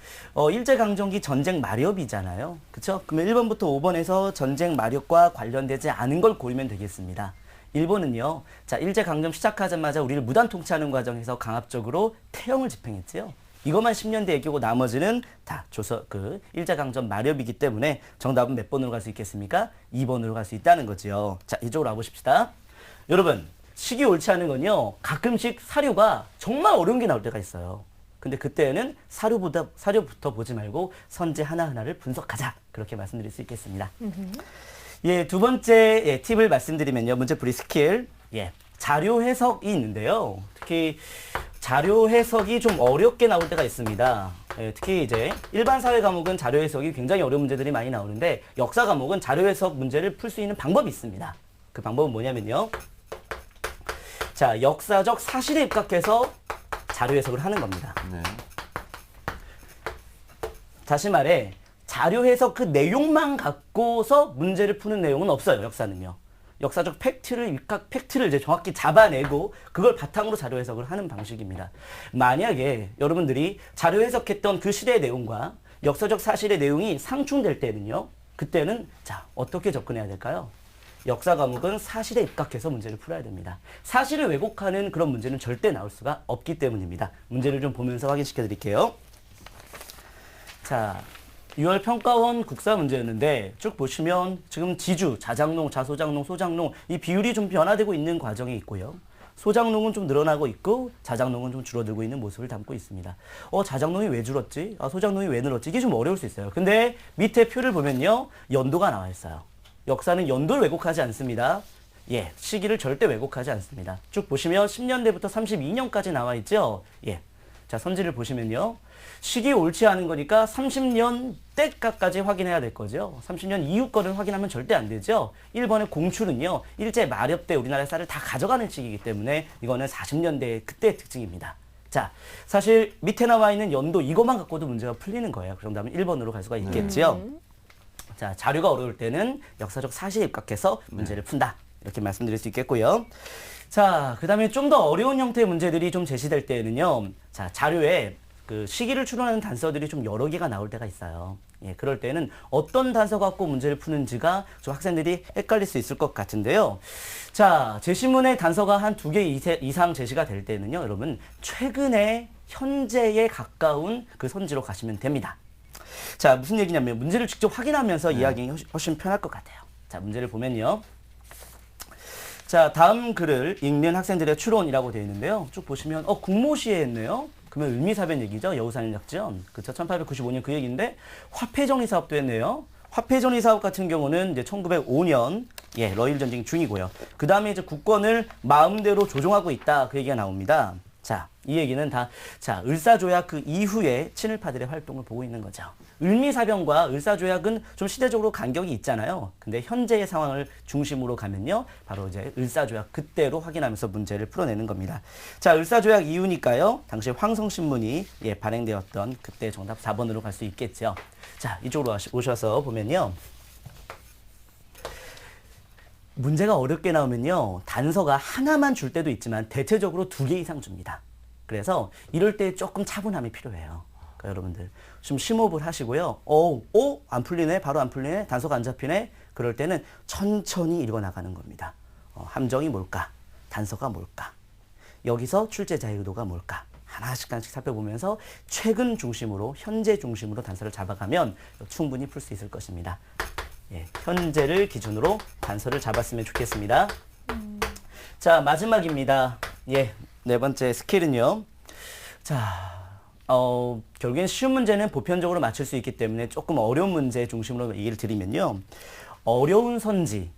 일제강점기 전쟁 마렵이잖아요. 그쵸? 그러면 1번부터 5번에서 전쟁 마렵과 관련되지 않은 걸 고르면 되겠습니다. 1번은요, 자, 일제강점 시작하자마자 우리를 무단 통치하는 과정에서 강압적으로 태형을 집행했지요. 이것만 10년대 얘기고 나머지는 다 일제강점 마렵이기 때문에 정답은 몇 번으로 갈 수 있겠습니까? 2번으로 갈 수 있다는 거지요. 자, 이쪽으로 와보십시다. 여러분, 시기 옳지 않은 건요, 가끔씩 사료가 정말 어려운 게 나올 때가 있어요. 근데 그때는 사료부터 보지 말고 선지 하나하나를 분석하자. 그렇게 말씀드릴 수 있겠습니다. 예, 두 번째 팁을 말씀드리면요. 문제풀이 스킬. 자료 해석이 있는데요. 특히 자료 해석이 좀 어렵게 나올 때가 있습니다. 특히 이제 일반 사회 과목은 자료 해석이 굉장히 어려운 문제들이 많이 나오는데 역사 과목은 자료 해석 문제를 풀 수 있는 방법이 있습니다. 그 방법은 뭐냐면요. 자, 역사적 사실에 입각해서 자료 해석을 하는 겁니다. 네. 다시 말해 자료 해석 그 내용만 갖고서 문제를 푸는 내용은 없어요. 역사는요. 역사적 팩트를 이제 정확히 잡아내고 그걸 바탕으로 자료 해석을 하는 방식입니다. 만약에 여러분들이 자료 해석했던 그 시대의 내용과 역사적 사실의 내용이 상충될 때는요. 그때는 자, 어떻게 접근해야 될까요? 역사 과목은 사실에 입각해서 문제를 풀어야 됩니다. 사실을 왜곡하는 그런 문제는 절대 나올 수가 없기 때문입니다. 문제를 좀 보면서 확인시켜 드릴게요. 자, 6월 평가원 국사 문제였는데 쭉 보시면 지금 지주, 자장농, 자소장농, 소장농 이 비율이 좀 변화되고 있는 과정이 있고요. 소장농은 좀 늘어나고 있고 자장농은 좀 줄어들고 있는 모습을 담고 있습니다. 자장농이 왜 줄었지? 소장농이 왜 늘었지? 이게 좀 어려울 수 있어요. 근데 밑에 표를 보면요. 연도가 나와 있어요. 역사는 연도를 왜곡하지 않습니다. 시기를 절대 왜곡하지 않습니다. 쭉 보시면 10년대부터 32년까지 나와 있죠. 자, 선지를 보시면요. 시기 옳지 않은 거니까 30년 때까지 확인해야 될 거죠. 30년 이후 거를 확인하면 절대 안 되죠. 1번의 공출은요. 일제 마렵 때 우리나라의 쌀을 다 가져가는 시기이기 때문에 이거는 40년대 그때의 특징입니다. 자, 사실 밑에 나와 있는 연도 이것만 갖고도 문제가 풀리는 거예요. 그 정도면 1번으로 갈 수가 있겠죠. 자, 자료가 어려울 때는 역사적 사실에 입각해서 문제를 푼다. 이렇게 말씀드릴 수 있겠고요. 자, 그 다음에 좀 더 어려운 형태의 문제들이 좀 제시될 때에는요. 자, 자료에 그 시기를 추론하는 단서들이 좀 여러 개가 나올 때가 있어요. 그럴 때는 어떤 단서 갖고 문제를 푸는지가 좀 학생들이 헷갈릴 수 있을 것 같은데요. 자, 제시문의 단서가 한 2개 이상 제시가 될 때는요. 여러분, 최근에 현재에 가까운 그 선지로 가시면 됩니다. 자, 무슨 얘기냐면 문제를 직접 확인하면서 이야기하기 훨씬 편할 것 같아요. 자, 문제를 보면요. 자, 다음 글을 읽는 학생들의 추론이라고 되어 있는데요. 쭉 보시면 국모시에 했네요. 그러면 을미사변 얘기죠. 여우산작전. 그쵸. 1895년 그 얘기인데 화폐정리 사업도 했네요. 화폐정리 사업 같은 경우는 이제 1905년 러일 전쟁 중이고요. 그 다음에 이제 국권을 마음대로 조종하고 있다. 그 얘기가 나옵니다. 자, 이 얘기는 다, 자, 을사조약 그 이후에 친일파들의 활동을 보고 있는 거죠. 을미사변과 을사조약은 좀 시대적으로 간격이 있잖아요. 근데 현재의 상황을 중심으로 가면요. 바로 이제 을사조약 그때로 확인하면서 문제를 풀어내는 겁니다. 자, 을사조약 이후니까요. 당시 황성신문이 발행되었던 그때 정답 4번으로 갈 수 있겠죠. 자, 이쪽으로 오셔서 보면요. 문제가 어렵게 나오면요. 단서가 하나만 줄 때도 있지만 대체적으로 2개 이상 줍니다. 그래서 이럴 때 조금 차분함이 필요해요. 그러니까 여러분들 좀 심호흡을 하시고요. 안 풀리네? 바로 안 풀리네? 단서가 안 잡히네? 그럴 때는 천천히 읽어나가는 겁니다. 함정이 뭘까? 단서가 뭘까? 여기서 출제자의 의도가 뭘까? 하나씩 살펴보면서 최근 중심으로, 현재 중심으로 단서를 잡아가면 충분히 풀 수 있을 것입니다. 현재를 기준으로 단서를 잡았으면 좋겠습니다. 자, 마지막입니다. 네 번째 스킬은요. 자, 결국엔 쉬운 문제는 보편적으로 맞출 수 있기 때문에 조금 어려운 문제 중심으로 얘기를 드리면요. 어려운 선지,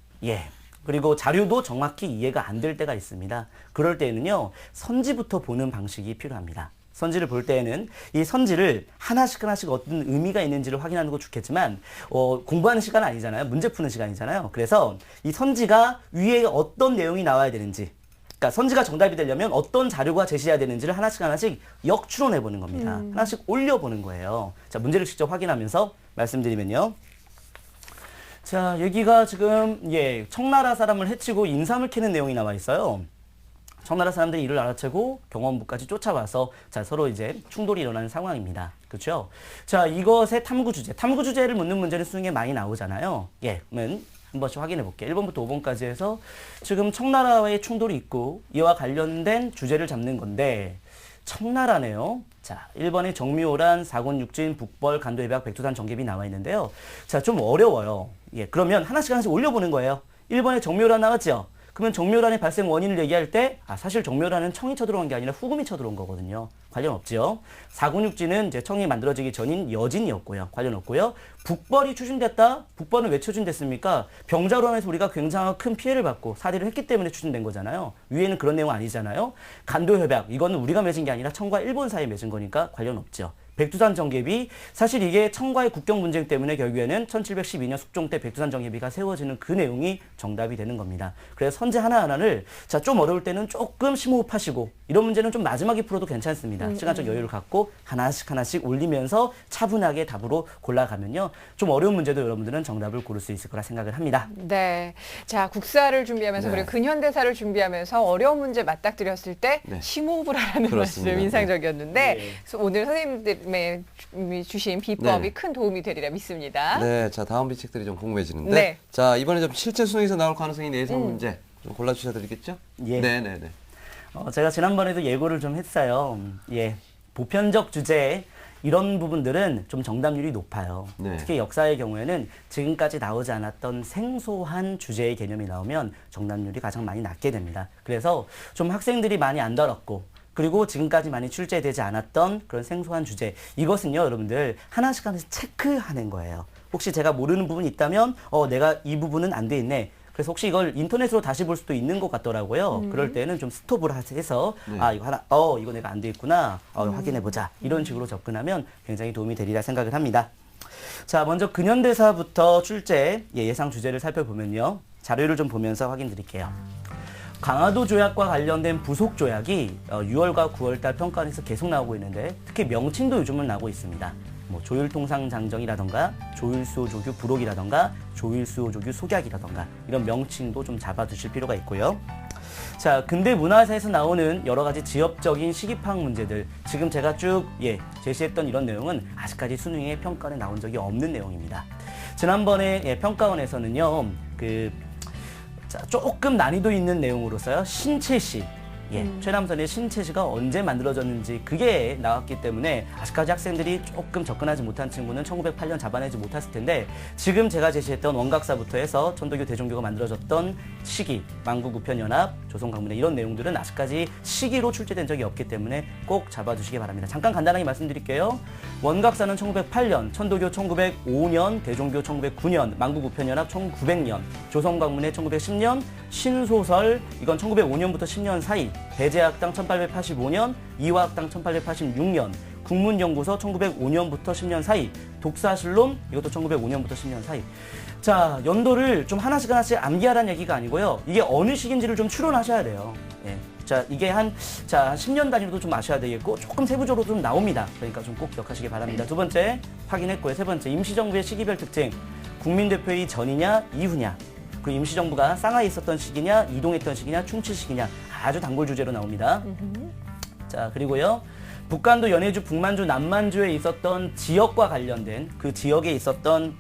그리고 자료도 정확히 이해가 안 될 때가 있습니다. 그럴 때는요, 선지부터 보는 방식이 필요합니다. 선지를 볼 때에는 이 선지를 하나씩 어떤 의미가 있는지를 확인하는 거 좋겠지만 공부하는 시간 아니잖아요. 문제 푸는 시간이잖아요. 그래서 이 선지가 위에 어떤 내용이 나와야 되는지, 그러니까 선지가 정답이 되려면 어떤 자료가 제시해야 되는지를 하나씩 역추론해 보는 겁니다. 하나씩 올려보는 거예요. 자, 문제를 직접 확인하면서 말씀드리면요. 자, 여기가 지금 청나라 사람을 해치고 인삼을 캐는 내용이 나와 있어요. 청나라 사람들이 이를 알아채고 경원부까지 쫓아와서 자, 서로 이제 충돌이 일어나는 상황입니다. 그렇죠? 자, 이것의 탐구 주제를 묻는 문제는 수능에 많이 나오잖아요. 그러면 한 번씩 확인해 볼게요. 1번부터 5번까지 해서 지금 청나라와의 충돌이 있고 이와 관련된 주제를 잡는 건데 청나라네요. 자, 1번에 정미호란, 사곤육진, 북벌, 간도해박, 백두산, 정계비 나와 있는데요. 자, 좀 어려워요. 그러면 하나씩 올려보는 거예요. 1번에 정미호란 나왔죠? 그러면 정묘란의 발생 원인을 얘기할 때 사실 정묘란은 청이 쳐들어온 게 아니라 후금이 쳐들어온 거거든요. 관련 없죠. 사군육지는 이제 청이 만들어지기 전인 여진이었고요. 관련 없고요. 북벌이 추진됐다. 북벌은 왜 추진됐습니까? 병자론에서 우리가 굉장히 큰 피해를 받고 사대를 했기 때문에 추진된 거잖아요. 위에는 그런 내용 아니잖아요. 간도협약 이거는 우리가 맺은 게 아니라 청과 일본 사이에 맺은 거니까 관련 없죠. 백두산 정계비 사실 이게 청과의 국경 분쟁 때문에 결국에는 1712년 숙종 때 백두산 정계비가 세워지는 그 내용이 정답이 되는 겁니다. 그래서 선제 하나하나를 좀 어려울 때는 조금 심호흡하시고 이런 문제는 좀 마지막에 풀어도 괜찮습니다. 시간적 여유를 갖고 하나씩 올리면서 차분하게 답으로 골라가면요. 좀 어려운 문제도 여러분들은 정답을 고를 수 있을 거라 생각을 합니다. 네. 자, 국사를 준비하면서 네. 그리고 근현대사를 준비하면서 어려운 문제 맞닥뜨렸을 때 네. 심호흡을 하라는 그렇습니다. 말씀 인상적이었는데 네. 그래서 오늘 선생님들의 주신 비법이 네. 큰 도움이 되리라 믿습니다. 네, 자 다음 비책들이 좀 궁금해지는데, 네. 자 이번에 좀 실제 수능에서 나올 가능성이 있는 예상 문제 좀 골라주셔야 되겠죠? 예. 네네네. 제가 지난번에도 예고를 좀 했어요. 예, 보편적 주제 이런 부분들은 좀 정답률이 높아요. 네. 특히 역사의 경우에는 지금까지 나오지 않았던 생소한 주제의 개념이 나오면 정답률이 가장 많이 낮게 됩니다. 그래서 좀 학생들이 많이 안 다뤘고 그리고 지금까지 많이 출제되지 않았던 그런 생소한 주제 이것은요 여러분들 하나씩 체크하는 거예요. 혹시 제가 모르는 부분이 있다면 내가 이 부분은 안 돼 있네. 그래서 혹시 이걸 인터넷으로 다시 볼 수도 있는 것 같더라고요. 그럴 때는 좀 스톱을 해서 네. 이거 내가 안 돼 있구나 확인해 보자 이런 식으로 접근하면 굉장히 도움이 되리라 생각을 합니다. 자, 먼저 근현대사부터 출제 예상 주제를 살펴보면요. 자료를 좀 보면서 확인드릴게요. 강화도 조약과 관련된 부속 조약이 6월과 9월달 평가원에서 계속 나오고 있는데 특히 명칭도 요즘은 나오고 있습니다. 뭐 조율통상장정이라던가 조율수호조규 부록이라던가 조율수호조규 속약이라던가 이런 명칭도 좀 잡아두실 필요가 있고요. 자, 근대 문화사에서 나오는 여러 가지 지역적인 시기파악 문제들 지금 제가 쭉 제시했던 이런 내용은 아직까지 수능의 평가원에 나온 적이 없는 내용입니다. 지난번에 평가원에서는요 조금 난이도 있는 내용으로서요. 신체시, 최남선의 신체시가 언제 만들어졌는지 그게 나왔기 때문에 아직까지 학생들이 조금 접근하지 못한 친구는 1908년 잡아내지 못했을 텐데 지금 제가 제시했던 원각사부터 해서 천도교 대종교가 만들어졌던 시기, 만국우편연합, 조선강문회 이런 내용들은 아직까지 시기로 출제된 적이 없기 때문에 꼭 잡아주시기 바랍니다. 잠깐 간단하게 말씀드릴게요. 원각사는 1908년, 천도교 1905년, 대종교 1909년, 만국우편연합 1900년, 조선강문회 1910년, 신소설 이건 1905년부터 10년 사이, 배제학당 1885년, 이화학당 1886년, 국문연구서 1905년부터 10년 사이, 독사실론 이것도 1905년부터 10년 사이. 자, 연도를 좀 하나씩 암기하라는 얘기가 아니고요. 이게 어느 시기인지를 좀 추론하셔야 돼요. 예. 자, 이게 한 10년 단위로도 좀 아셔야 되겠고 조금 세부적으로 좀 나옵니다. 그러니까 좀 꼭 기억하시기 바랍니다. 두 번째 확인했고요. 세 번째 임시정부의 시기별 특징. 국민대표회의 전이냐 이후냐. 그 임시정부가 쌍하에 있었던 시기냐 이동했던 시기냐 충치 시기냐 아주 단골 주제로 나옵니다. 자, 그리고요. 북간도, 연해주, 북만주, 남만주에 있었던 지역과 관련된 그 지역에 있었던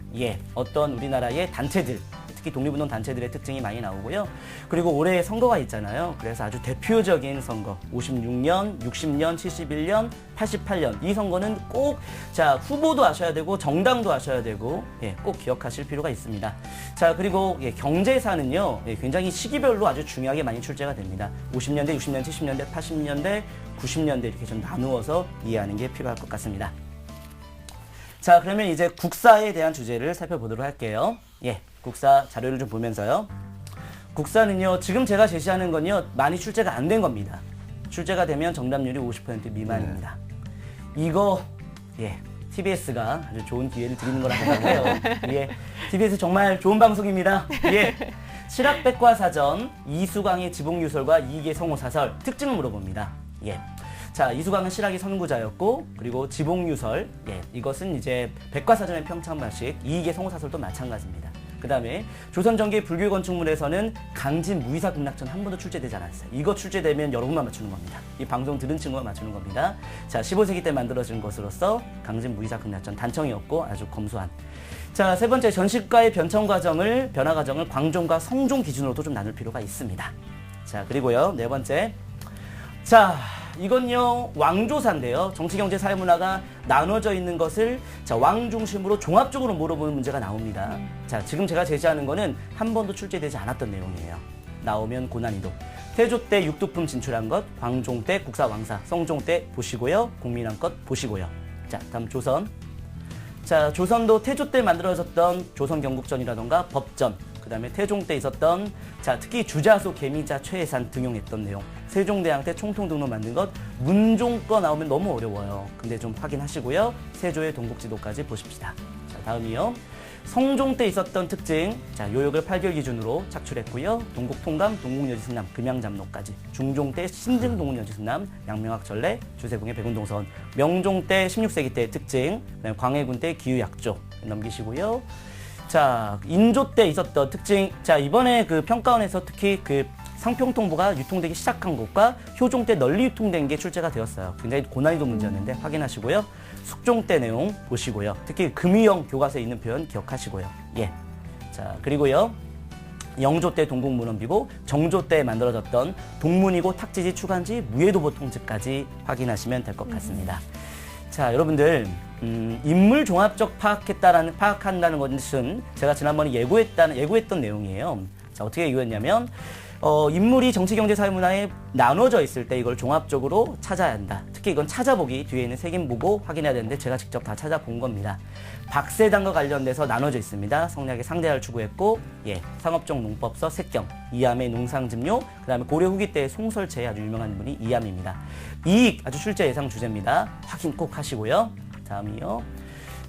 어떤 우리나라의 단체들 특히 독립운동 단체들의 특징이 많이 나오고요. 그리고 올해 선거가 있잖아요. 그래서 아주 대표적인 선거 56년, 60년, 71년, 88년 이 선거는 꼭 후보도 아셔야 되고 정당도 아셔야 되고 꼭 기억하실 필요가 있습니다. 자, 그리고 경제사는요 굉장히 시기별로 아주 중요하게 많이 출제가 됩니다. 50년대, 60년대, 70년대, 80년대, 90년대 이렇게 좀 나누어서 이해하는 게 필요할 것 같습니다. 자, 그러면 이제 국사에 대한 주제를 살펴보도록 할게요. 국사 자료를 좀 보면서요. 국사는요, 지금 제가 제시하는 건요, 많이 출제가 안 된 겁니다. 출제가 되면 정답률이 50% 미만입니다. 이거, TBS가 아주 좋은 기회를 드리는 거라 생각해요. TBS 정말 좋은 방송입니다. 실학백과사전, 이수광의 지봉유설과 이익의 성호사설, 특징을 물어봅니다. 자, 이수광은 실학의 선구자였고, 그리고 지봉유설, 이것은 이제 백과사전의 평창발식, 이익의 성호사설도 마찬가지입니다. 그 다음에 조선전기 불교 건축물에서는 강진 무의사 극락전 한 번도 출제되지 않았어요. 이거 출제되면 여러분만 맞추는 겁니다. 이 방송 들은 친구가 맞추는 겁니다. 자, 15세기 때 만들어진 것으로서 강진 무의사 극락전 단청이었고 아주 검소한. 자, 세 번째 전시가의 변화 과정을 광종과 성종 기준으로도 좀 나눌 필요가 있습니다. 자, 그리고요, 네 번째. 자, 이건요 왕조사인데요. 정치, 경제, 사회, 문화가 나눠져 있는 것을 왕 중심으로 종합적으로 물어보는 문제가 나옵니다. 자, 지금 제가 제시하는 거는 한 번도 출제되지 않았던 내용이에요. 나오면 고난이도. 태조 때 육두품 진출한 것, 광종 때 국사왕사, 성종 때 보시고요. 국민왕 것 보시고요. 자, 다음 조선. 자, 조선도 태조 때 만들어졌던 조선 경국전이라던가 법전, 그 다음에 태종 때 있었던, 자, 특히 주자소, 개미자, 최해산 등용했던 내용. 세종대왕 때 총통 등록 만든 것, 문종 거 나오면 너무 어려워요. 근데 좀 확인하시고요. 세조의 동국지도까지 보십시다. 자, 다음이요. 성종 때 있었던 특징, 자, 요역을 8개월 기준으로 착출했고요. 동국통감, 동국여지승남, 금양잡로까지. 중종 때 신증 동국여지승남, 양명학전래, 주세궁의 백운동선. 명종 때 16세기 때 특징, 그다음에 광해군 때 기유약조 넘기시고요. 자, 인조 때 있었던 특징, 자, 이번에 그 평가원에서 특히 그 상평통보가 유통되기 시작한 것과 효종 때 널리 유통된 게 출제가 되었어요. 굉장히 고난이도 문제였는데 확인하시고요. 숙종 때 내용 보시고요. 특히 금유형 교과서에 있는 표현 기억하시고요. 예. 자, 그리고요. 영조 때 동국문헌비고 정조 때 만들어졌던 동문이고 탁지지 추간지 무예도보 통지까지 확인하시면 될 것 같습니다. 자, 여러분들 인물 종합적 파악한다는 것은 제가 지난번에 예고했던 내용이에요. 자, 어떻게 예고했냐면 인물이 정치, 경제, 사회, 문화에 나눠져 있을 때 이걸 종합적으로 찾아야 한다. 특히 이건 찾아보기, 뒤에 있는 색임 보고 확인해야 되는데 제가 직접 다 찾아본 겁니다. 박세당과 관련돼서 나눠져 있습니다. 성리학의 상대화를 추구했고, 예, 상업적 농법서 색경, 이암의 농상즙료, 그 다음에 고려 후기 때 송설체의 아주 유명한 분이 이암입니다. 이익, 아주 출제 예상 주제입니다. 확인 꼭 하시고요. 다음이요.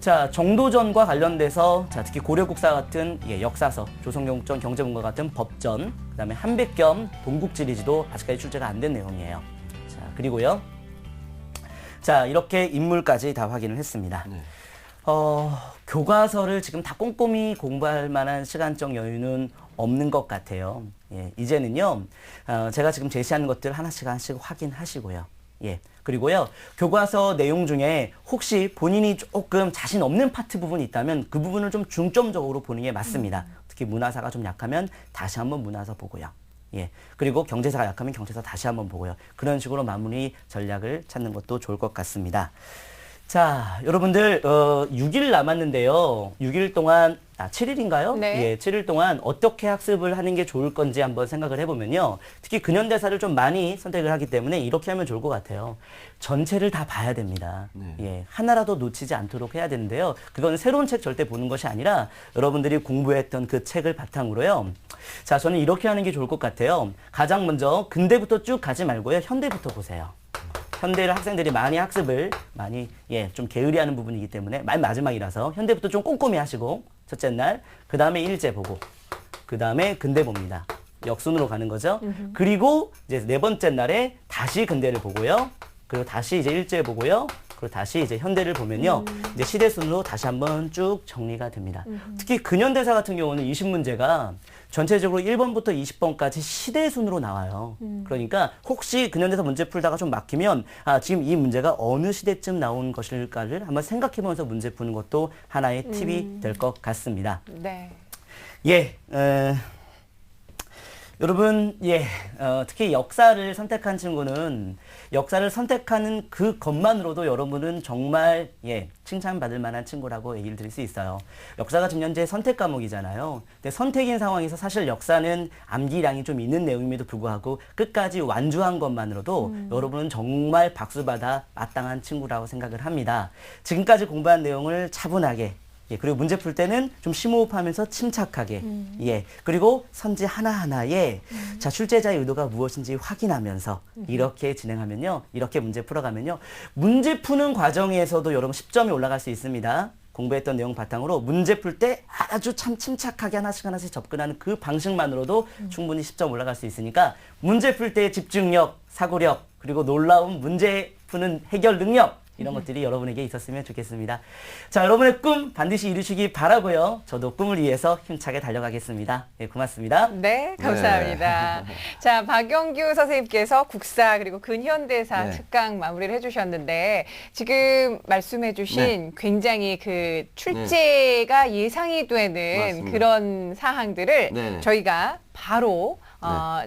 자, 정도전과 관련돼서, 자, 특히 고려국사 같은, 예, 역사서, 조선경국전, 경제문과 같은 법전, 그 다음에 한백겸, 동국지리지도 아직까지 출제가 안 된 내용이에요. 자, 그리고요. 자, 이렇게 인물까지 다 확인을 했습니다. 네. 교과서를 지금 다 꼼꼼히 공부할 만한 시간적 여유는 없는 것 같아요. 예, 이제는요, 제가 지금 제시하는 것들 하나씩 확인하시고요. 예. 그리고요, 교과서 내용 중에 혹시 본인이 조금 자신 없는 파트 부분이 있다면 그 부분을 좀 중점적으로 보는 게 맞습니다. 특히 문화사가 좀 약하면 다시 한번 문화사 보고요. 예. 그리고 경제사가 약하면 경제사 다시 한번 보고요. 그런 식으로 마무리 전략을 찾는 것도 좋을 것 같습니다. 자, 여러분들 6일 남았는데요. 6일 동안 7일인가요? 네. 예, 7일 동안 어떻게 학습을 하는 게 좋을 건지 한번 생각을 해보면요. 특히 근현대사를 좀 많이 선택을 하기 때문에 이렇게 하면 좋을 것 같아요. 전체를 다 봐야 됩니다. 네. 예, 하나라도 놓치지 않도록 해야 되는데요. 그건 새로운 책 절대 보는 것이 아니라 여러분들이 공부했던 그 책을 바탕으로요. 자, 저는 이렇게 하는 게 좋을 것 같아요. 가장 먼저 근대부터 쭉 가지 말고요. 현대부터 보세요. 현대를 학생들이 많이 학습을 좀 게으리하는 부분이기 때문에 맨 마지막이라서 현대부터 좀 꼼꼼히 하시고 첫째 날, 그 다음에 일제 보고, 그 다음에 근대 봅니다. 역순으로 가는 거죠. 그리고 이제 네 번째 날에 다시 근대를 보고요. 그리고 다시 이제 일제 보고요. 그리고 다시 이제 현대를 보면요. 이제 시대 순으로 다시 한번 쭉 정리가 됩니다. 특히 근현대사 같은 경우는 20문제가 전체적으로 1번부터 20번까지 시대 순으로 나와요. 그러니까 혹시 근현대사 문제 풀다가 좀 막히면 지금 이 문제가 어느 시대쯤 나온 것일까를 한번 생각해보면서 문제 푸는 것도 하나의 팁이 될 것 같습니다. 네. 예, 여러분, 예, 특히 역사를 선택한 친구는 역사를 선택하는 그 것만으로도 여러분은 정말, 예, 칭찬받을 만한 친구라고 얘기를 드릴 수 있어요. 역사가 지금 현재 선택 과목이잖아요. 근데 선택인 상황에서 사실 역사는 암기량이 좀 있는 내용임에도 불구하고 끝까지 완주한 것만으로도 여러분은 정말 박수받아 마땅한 친구라고 생각을 합니다. 지금까지 공부한 내용을 차분하게, 예, 그리고 문제 풀 때는 좀 심호흡하면서 침착하게, 예, 그리고 선지 하나하나에 자, 출제자의 의도가 무엇인지 확인하면서 이렇게 진행하면요, 이렇게 문제 풀어가면요, 문제 푸는 과정에서도 여러분 10점이 올라갈 수 있습니다. 공부했던 내용 바탕으로 문제 풀 때 아주 참 침착하게 하나씩 접근하는 그 방식만으로도 충분히 10점 올라갈 수 있으니까 문제 풀 때의 집중력, 사고력, 그리고 놀라운 문제 푸는 해결 능력, 이런 것들이 여러분에게 있었으면 좋겠습니다. 자, 여러분의 꿈 반드시 이루시기 바라고요. 저도 꿈을 위해서 힘차게 달려가겠습니다. 네, 고맙습니다. 네, 감사합니다. 자, 박영규 선생님께서 국사 그리고 근현대사 네. 특강 마무리를 해주셨는데 지금 말씀해주신 굉장히 그 출제가 예상이 되는 맞습니다. 그런 사항들을 네. 저희가 바로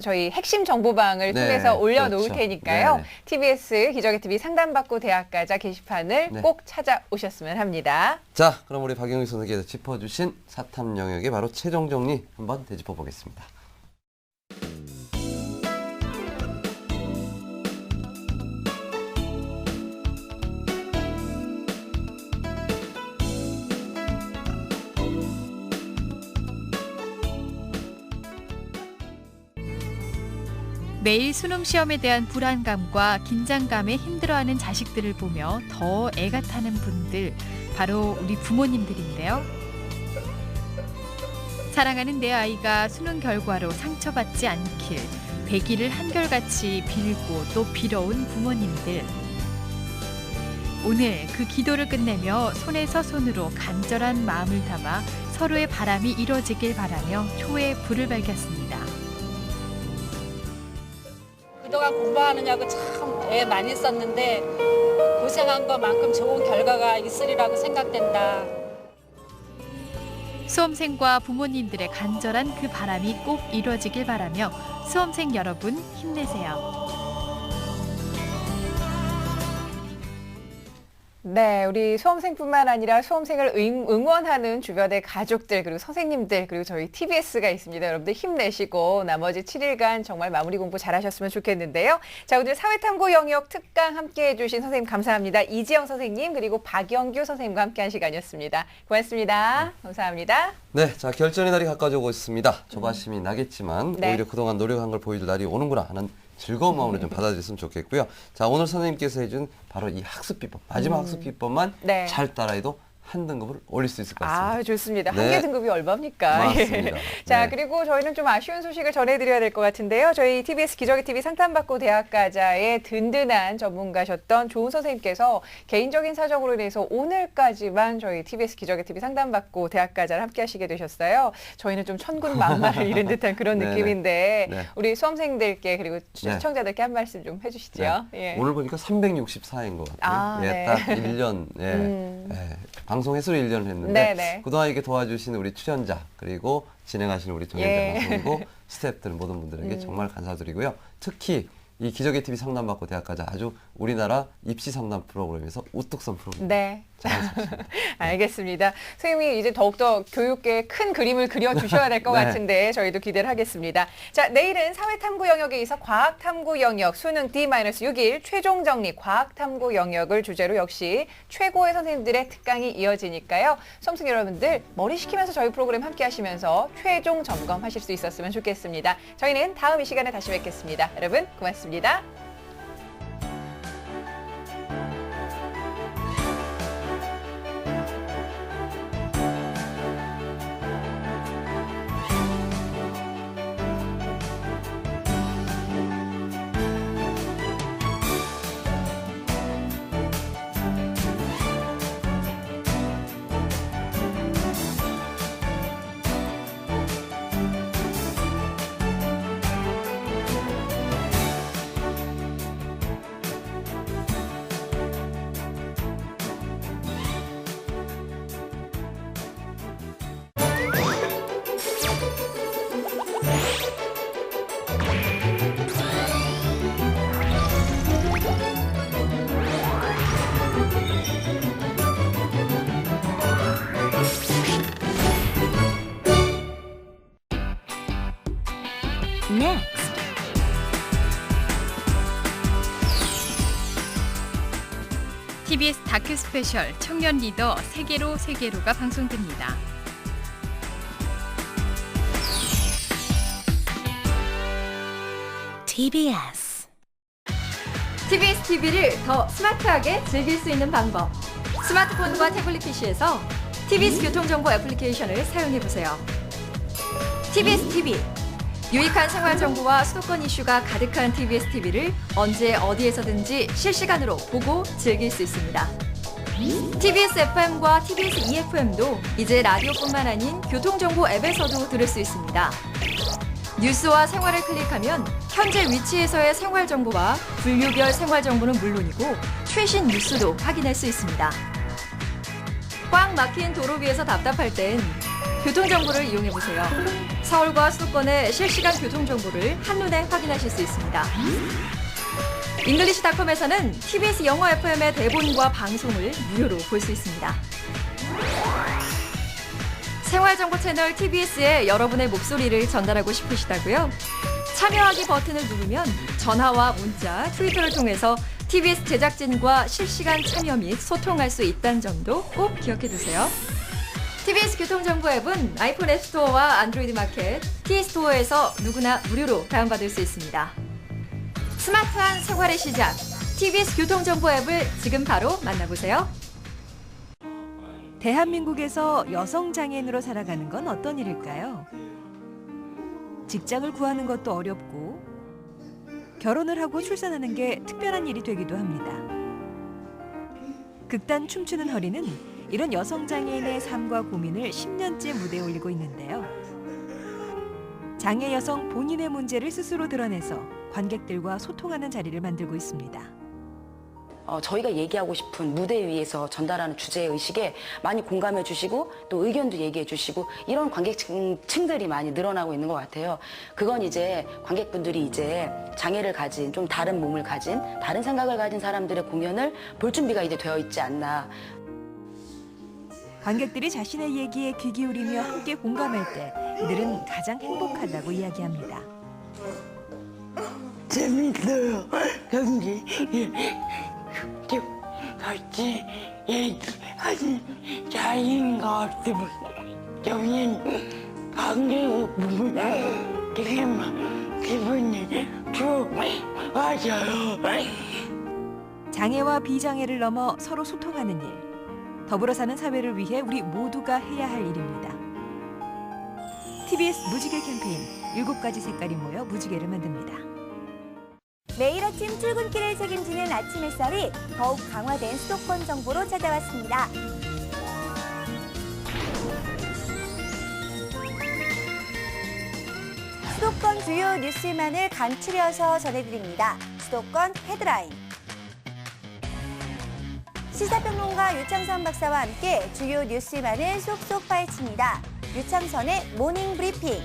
저희 핵심 정보방을 네, 통해서 올려놓을 그렇죠. 테니까요. 네. TBS 기적의 TV 상담받고 대학가자 게시판을 네. 꼭 찾아오셨으면 합니다. 자, 그럼 우리 박영희 선생님께서 짚어주신 사탐 영역의 바로 최종 정리 한번 되짚어 보겠습니다. 매일 수능 시험에 대한 불안감과 긴장감에 힘들어하는 자식들을 보며 더 애가 타는 분들, 바로 우리 부모님들인데요. 사랑하는 내 아이가 수능 결과로 상처받지 않길 배기를 한결같이 빌고 또 빌어온 부모님들. 오늘 그 기도를 끝내며 손에서 손으로 간절한 마음을 담아 서로의 바람이 이뤄지길 바라며 초에 불을 밝혔습니다. 그동안 공부하느냐고 참 애 많이 썼는데 고생한 것만큼 좋은 결과가 있으리라고 생각된다. 수험생과 부모님들의 간절한 그 바람이 꼭 이루어지길 바라며 수험생 여러분 힘내세요. 네, 우리 수험생뿐만 아니라 수험생을 응원하는 주변의 가족들, 그리고 선생님들, 그리고 저희 TBS가 있습니다. 여러분들 힘내시고 나머지 7일간 정말 마무리 공부 잘하셨으면 좋겠는데요. 자, 오늘 사회탐구 영역 특강 함께해 주신 선생님 감사합니다. 이지영 선생님 그리고 박영규 선생님과 함께한 시간이었습니다. 고맙습니다. 감사합니다. 네, 자 결전의 날이 가까워지고 있습니다. 조바심이 나겠지만 네. 오히려 그동안 노력한 걸 보여줄 날이 오는구나 하는 즐거운 마음으로 좀 받아들였으면 좋겠고요. 자, 오늘 선생님께서 해준 바로 이 학습 비법, 마지막 학습 비법만 네. 잘 따라해도 한 등급을 올릴 수 있을 것 같습니다. 아, 좋습니다. 네. 한 개 등급이 얼마입니까? 맞습니다. 자, 네. 그리고 저희는 좀 아쉬운 소식을 전해드려야 될 것 같은데요. 저희 TBS 기적의 TV 상담받고 대학가자의 든든한 전문가셨던 조은 선생님께서 개인적인 사정으로 인해서 오늘까지만 저희 TBS 기적의 TV 상담받고 대학가자를 함께 하시게 되셨어요. 저희는 좀 천군 만마를 잃은 듯한 그런 네네. 느낌인데 네. 우리 수험생들께 그리고 네. 시청자들께 한 말씀 좀 해주시죠. 네. 예. 오늘 보니까 364회인 것 같아요. 아, 예, 네. 딱 1년, 방송 횟수로 1년을 했는데 네네. 그동안 이렇게 도와주신 우리 출연자 그리고 진행하시는 우리 정현자 예. 그리고 스태프들 모든 분들에게 정말 감사드리고요. 특히 이 기적의 TV 상담받고 대학가자 아주 우리나라 입시 상담 프로그램에서 우뚝 선 프로그램. 네. 잘하셨습니다. 알겠습니다. 선생님이 이제 더욱더 교육계에 큰 그림을 그려주셔야 될 것 네. 같은데 저희도 기대를 하겠습니다. 자, 내일은 사회탐구 영역에 이어서 과학탐구 영역 수능 D-6일 최종 정리 과학탐구 영역을 주제로 역시 최고의 선생님들의 특강이 이어지니까요. 수험생 여러분들 머리 식히면서 저희 프로그램 함께 하시면서 최종 점검하실 수 있었으면 좋겠습니다. 저희는 다음 이 시간에 다시 뵙겠습니다. 여러분 고맙습니다. Next. TBS 다큐 스페셜 청년 리더 세계로가 방송됩니다. TBS. TBS TV를 더 스마트하게 즐길 수 있는 방법. 스마트폰과 태블릿 PC에서 TBS 교통정보 애플리케이션을 사용해보세요. TBS TV. 유익한 생활 정보와 수도권 이슈가 가득한 TBS TV를 언제 어디에서든지 실시간으로 보고 즐길 수 있습니다. TBS FM과 TBS EFM도 이제 라디오뿐만 아닌 교통정보 앱에서도 들을 수 있습니다. 뉴스와 생활을 클릭하면 현재 위치에서의 생활 정보와 분류별 생활 정보는 물론이고 최신 뉴스도 확인할 수 있습니다. 꽉 막힌 도로 위에서 답답할 땐 교통정보를 이용해보세요. 서울과 수도권의 실시간 교통정보를 한눈에 확인하실 수 있습니다. 잉글리시닷컴에서는 TBS 영어 FM의 대본과 방송을 무료로 볼 수 있습니다. 생활정보 채널 TBS에 여러분의 목소리를 전달하고 싶으시다고요? 참여하기 버튼을 누르면 전화와 문자, 트위터를 통해서 TBS 제작진과 실시간 참여 및 소통할 수 있다는 점도 꼭 기억해 두세요. TBS 교통정보 앱은 아이폰 앱스토어와 안드로이드 마켓, T스토어에서 누구나 무료로 다운받을 수 있습니다. 스마트한 생활의 시작. TBS 교통정보 앱을 지금 바로 만나보세요. 대한민국에서 여성 장애인으로 살아가는 건 어떤 일일까요? 직장을 구하는 것도 어렵고 결혼을 하고 출산하는 게 특별한 일이 되기도 합니다. 극단 춤추는 허리는 이런 여성 장애인의 삶과 고민을 10년째 무대에 올리고 있는데요. 장애 여성 본인의 문제를 스스로 드러내서 관객들과 소통하는 자리를 만들고 있습니다. 저희가 얘기하고 싶은 무대 위에서 전달하는 주제의식에 많이 공감해 주시고 또 의견도 얘기해 주시고 이런 관객층들이 많이 늘어나고 있는 것 같아요. 그건 이제 관객분들이 이제 장애를 가진 좀 다른 몸을 가진 다른 생각을 가진 사람들의 공연을 볼 준비가 이제 되어 있지 않나. 관객들이 자신의 얘기에 귀 기울이며 함께 공감할 때 이들은 가장 행복하다고 이야기합니다. 재밌어요. 경기 같이 얘기하는 자리인 것 같으면 저는 관객을 보면 되게 기분이 좋아져요. 장애와 비장애를 넘어 서로 소통하는 일. 더불어 사는 사회를 위해 우리 모두가 해야 할 일입니다. TBS 무지개 캠페인 7가지 색깔이 모여 무지개를 만듭니다. 매일 아침 출근길을 책임지는 아침 햇살이 더욱 강화된 수도권 정보로 찾아왔습니다. 수도권 주요 뉴스만을 간추려서 전해드립니다. 수도권 헤드라인. 시사평론가 유창선 박사와 함께 주요 뉴스만을 쏙쏙 파헤칩니다. 유창선의 모닝 브리핑.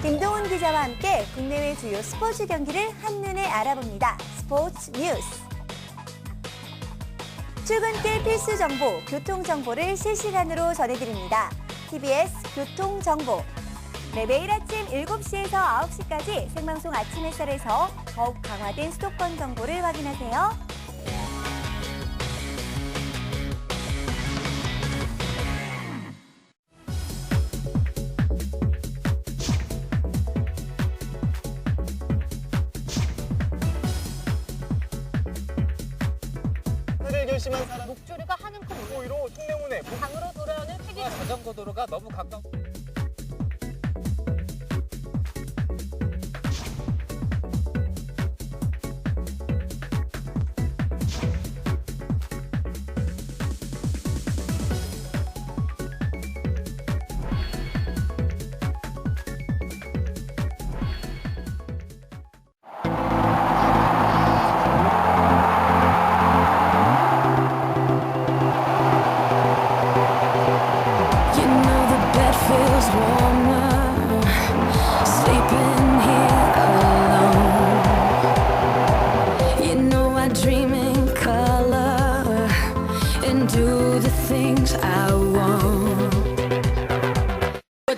김동훈 기자와 함께 국내외 주요 스포츠 경기를 한눈에 알아봅니다. 스포츠 뉴스. 출근길 필수 정보, 교통 정보를 실시간으로 전해드립니다. TBS 교통정보. 네, 매일 아침 7시에서 9시까지 생방송 아침 햇살에서 더욱 강화된 수도권 정보를 확인하세요. 결심한 사람 목조류가 하는 큰 오이로 숭례문에 강으로 돌아오는 폐기 자전거 도로가 너무 가까워.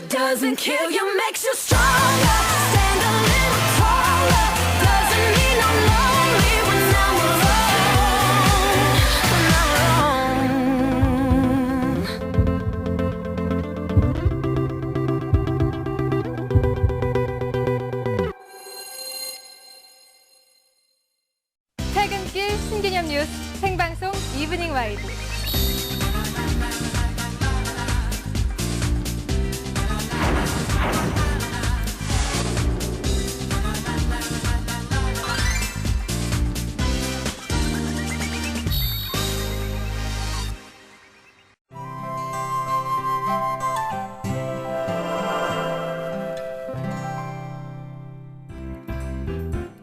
Doesn't kill you, makes you stronger. Stand a little taller. Doesn't mean I'm lonely when I'm alone. 퇴근길 신개념 뉴스 생방송 이브닝 와이드.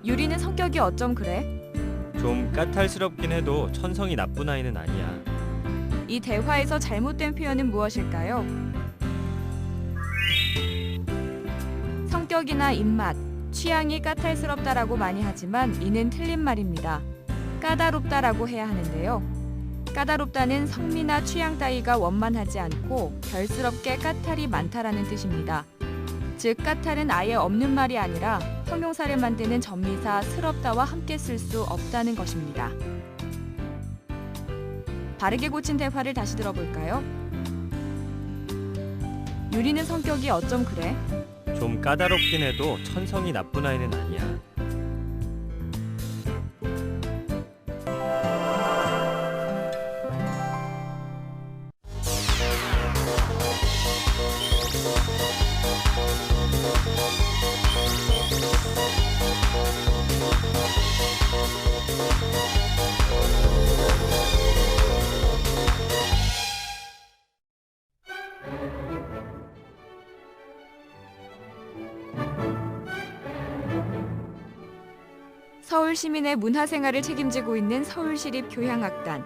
유리는 성격이 어쩜 그래? 좀 까탈스럽긴 해도 천성이 나쁜 아이는 아니야. 이 대화에서 잘못된 표현은 무엇일까요? 성격이나 입맛, 취향이 까탈스럽다라고 많이 하지만 이는 틀린 말입니다. 까다롭다라고 해야 하는데요. 까다롭다는 성미나 취향 따위가 원만하지 않고 결스럽게 까탈이 많다라는 뜻입니다. 즉 까탈은 아예 없는 말이 아니라 형용사를 만드는 전미사 스럽다와 함께 쓸 수 없다는 것입니다. 바르게 고친 대화를 다시 들어볼까요? 유리는 성격이 어쩜 그래? 좀 까다롭긴 해도 천성이 나쁜 아이는 아니야. 서울 시민의 문화생활을 책임지고 있는 서울시립교향악단.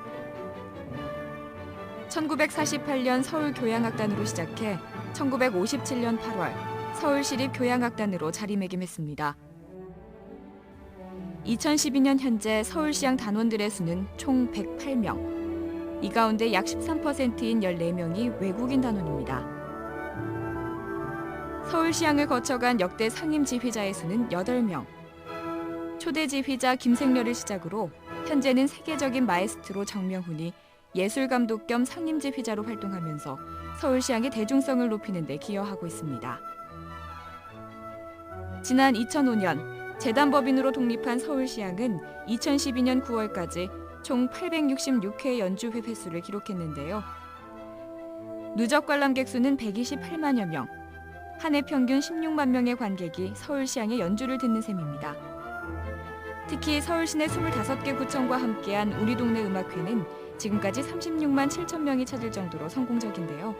1948년 서울교향악단으로 시작해 1957년 8월 서울시립교향악단으로 자리매김했습니다. 2012년 현재 서울시향 단원들의 수는 총 108명. 이 가운데 약 13%인 14명이 외국인 단원입니다. 서울시향을 거쳐간 역대 상임 지휘자의 수는 8명. 초대 지휘자 김생렬을 시작으로 현재는 세계적인 마에스트로 정명훈이 예술감독 겸 상임 지휘자로 활동하면서 서울시향의 대중성을 높이는 데 기여하고 있습니다. 지난 2005년 재단법인으로 독립한 서울시향은 2012년 9월까지 총 866회 연주회 횟수를 기록했는데요. 누적 관람객 수는 128만여 명, 한 해 평균 16만 명의 관객이 서울시향의 연주를 듣는 셈입니다. 특히 서울 시내 25개 구청과 함께한 우리 동네 음악회는 지금까지 36만 7천 명이 찾을 정도로 성공적인데요.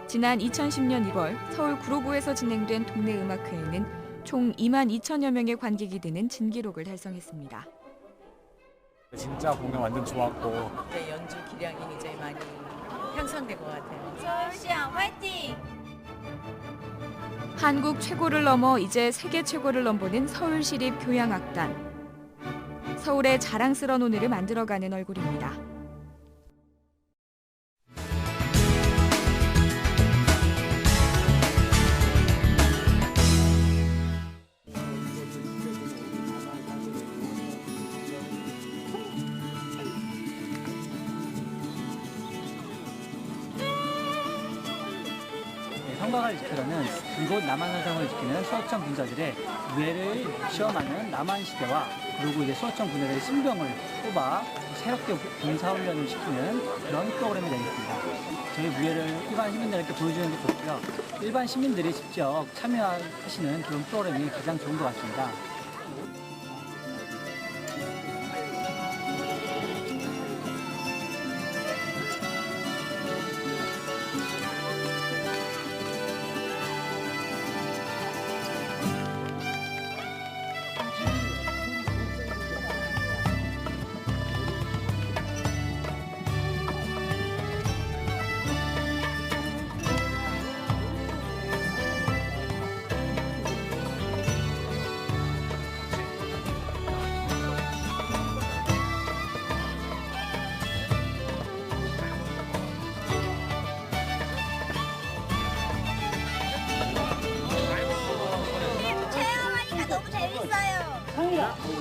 지난 2010년 1월 서울 구로구에서 진행된 동네 음악회에는 총 2만 2천여 명의 관객이 드는 진기록을 달성했습니다. 진짜 공연 완전 좋았고 네, 연주 기량이 이제 많이 향상된 것 같아요. 서울시향 화이팅! 한국 최고를 넘어 이제 세계 최고를 넘보는 서울시립교향악단. 서울의 자랑스러운 오늘을 만들어가는 얼굴입니다. 성곽을 지키려는 이곳 남한산성을 지키는 수호청 군사들의 무예를 시험하는 남한시대와 그리고 이제 수호청 군대들의 신병을 뽑아 새롭게 군사훈련을 시키는 그런 프로그램이 되겠습니다. 저희 무예를 일반 시민들에게 보여주는 게 좋고요. 일반 시민들이 직접 참여하시는 그런 프로그램이 가장 좋은 것 같습니다.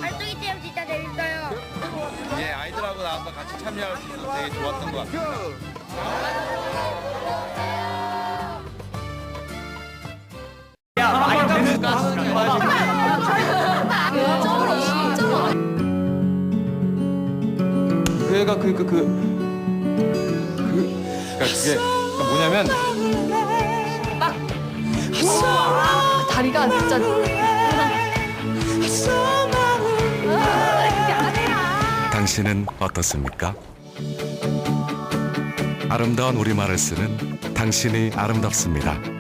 활동이 체험 진짜 재밌어요. 예, 아이들하고 나와서 같이 참여할 수 있어서 되게 좋았던 것 같습니다. 그 애가 그러니까 그게 뭐냐면 다리가 진짜 당신은 어떻습니까? 아름다운 우리말을 쓰는 당신이 아름답습니다.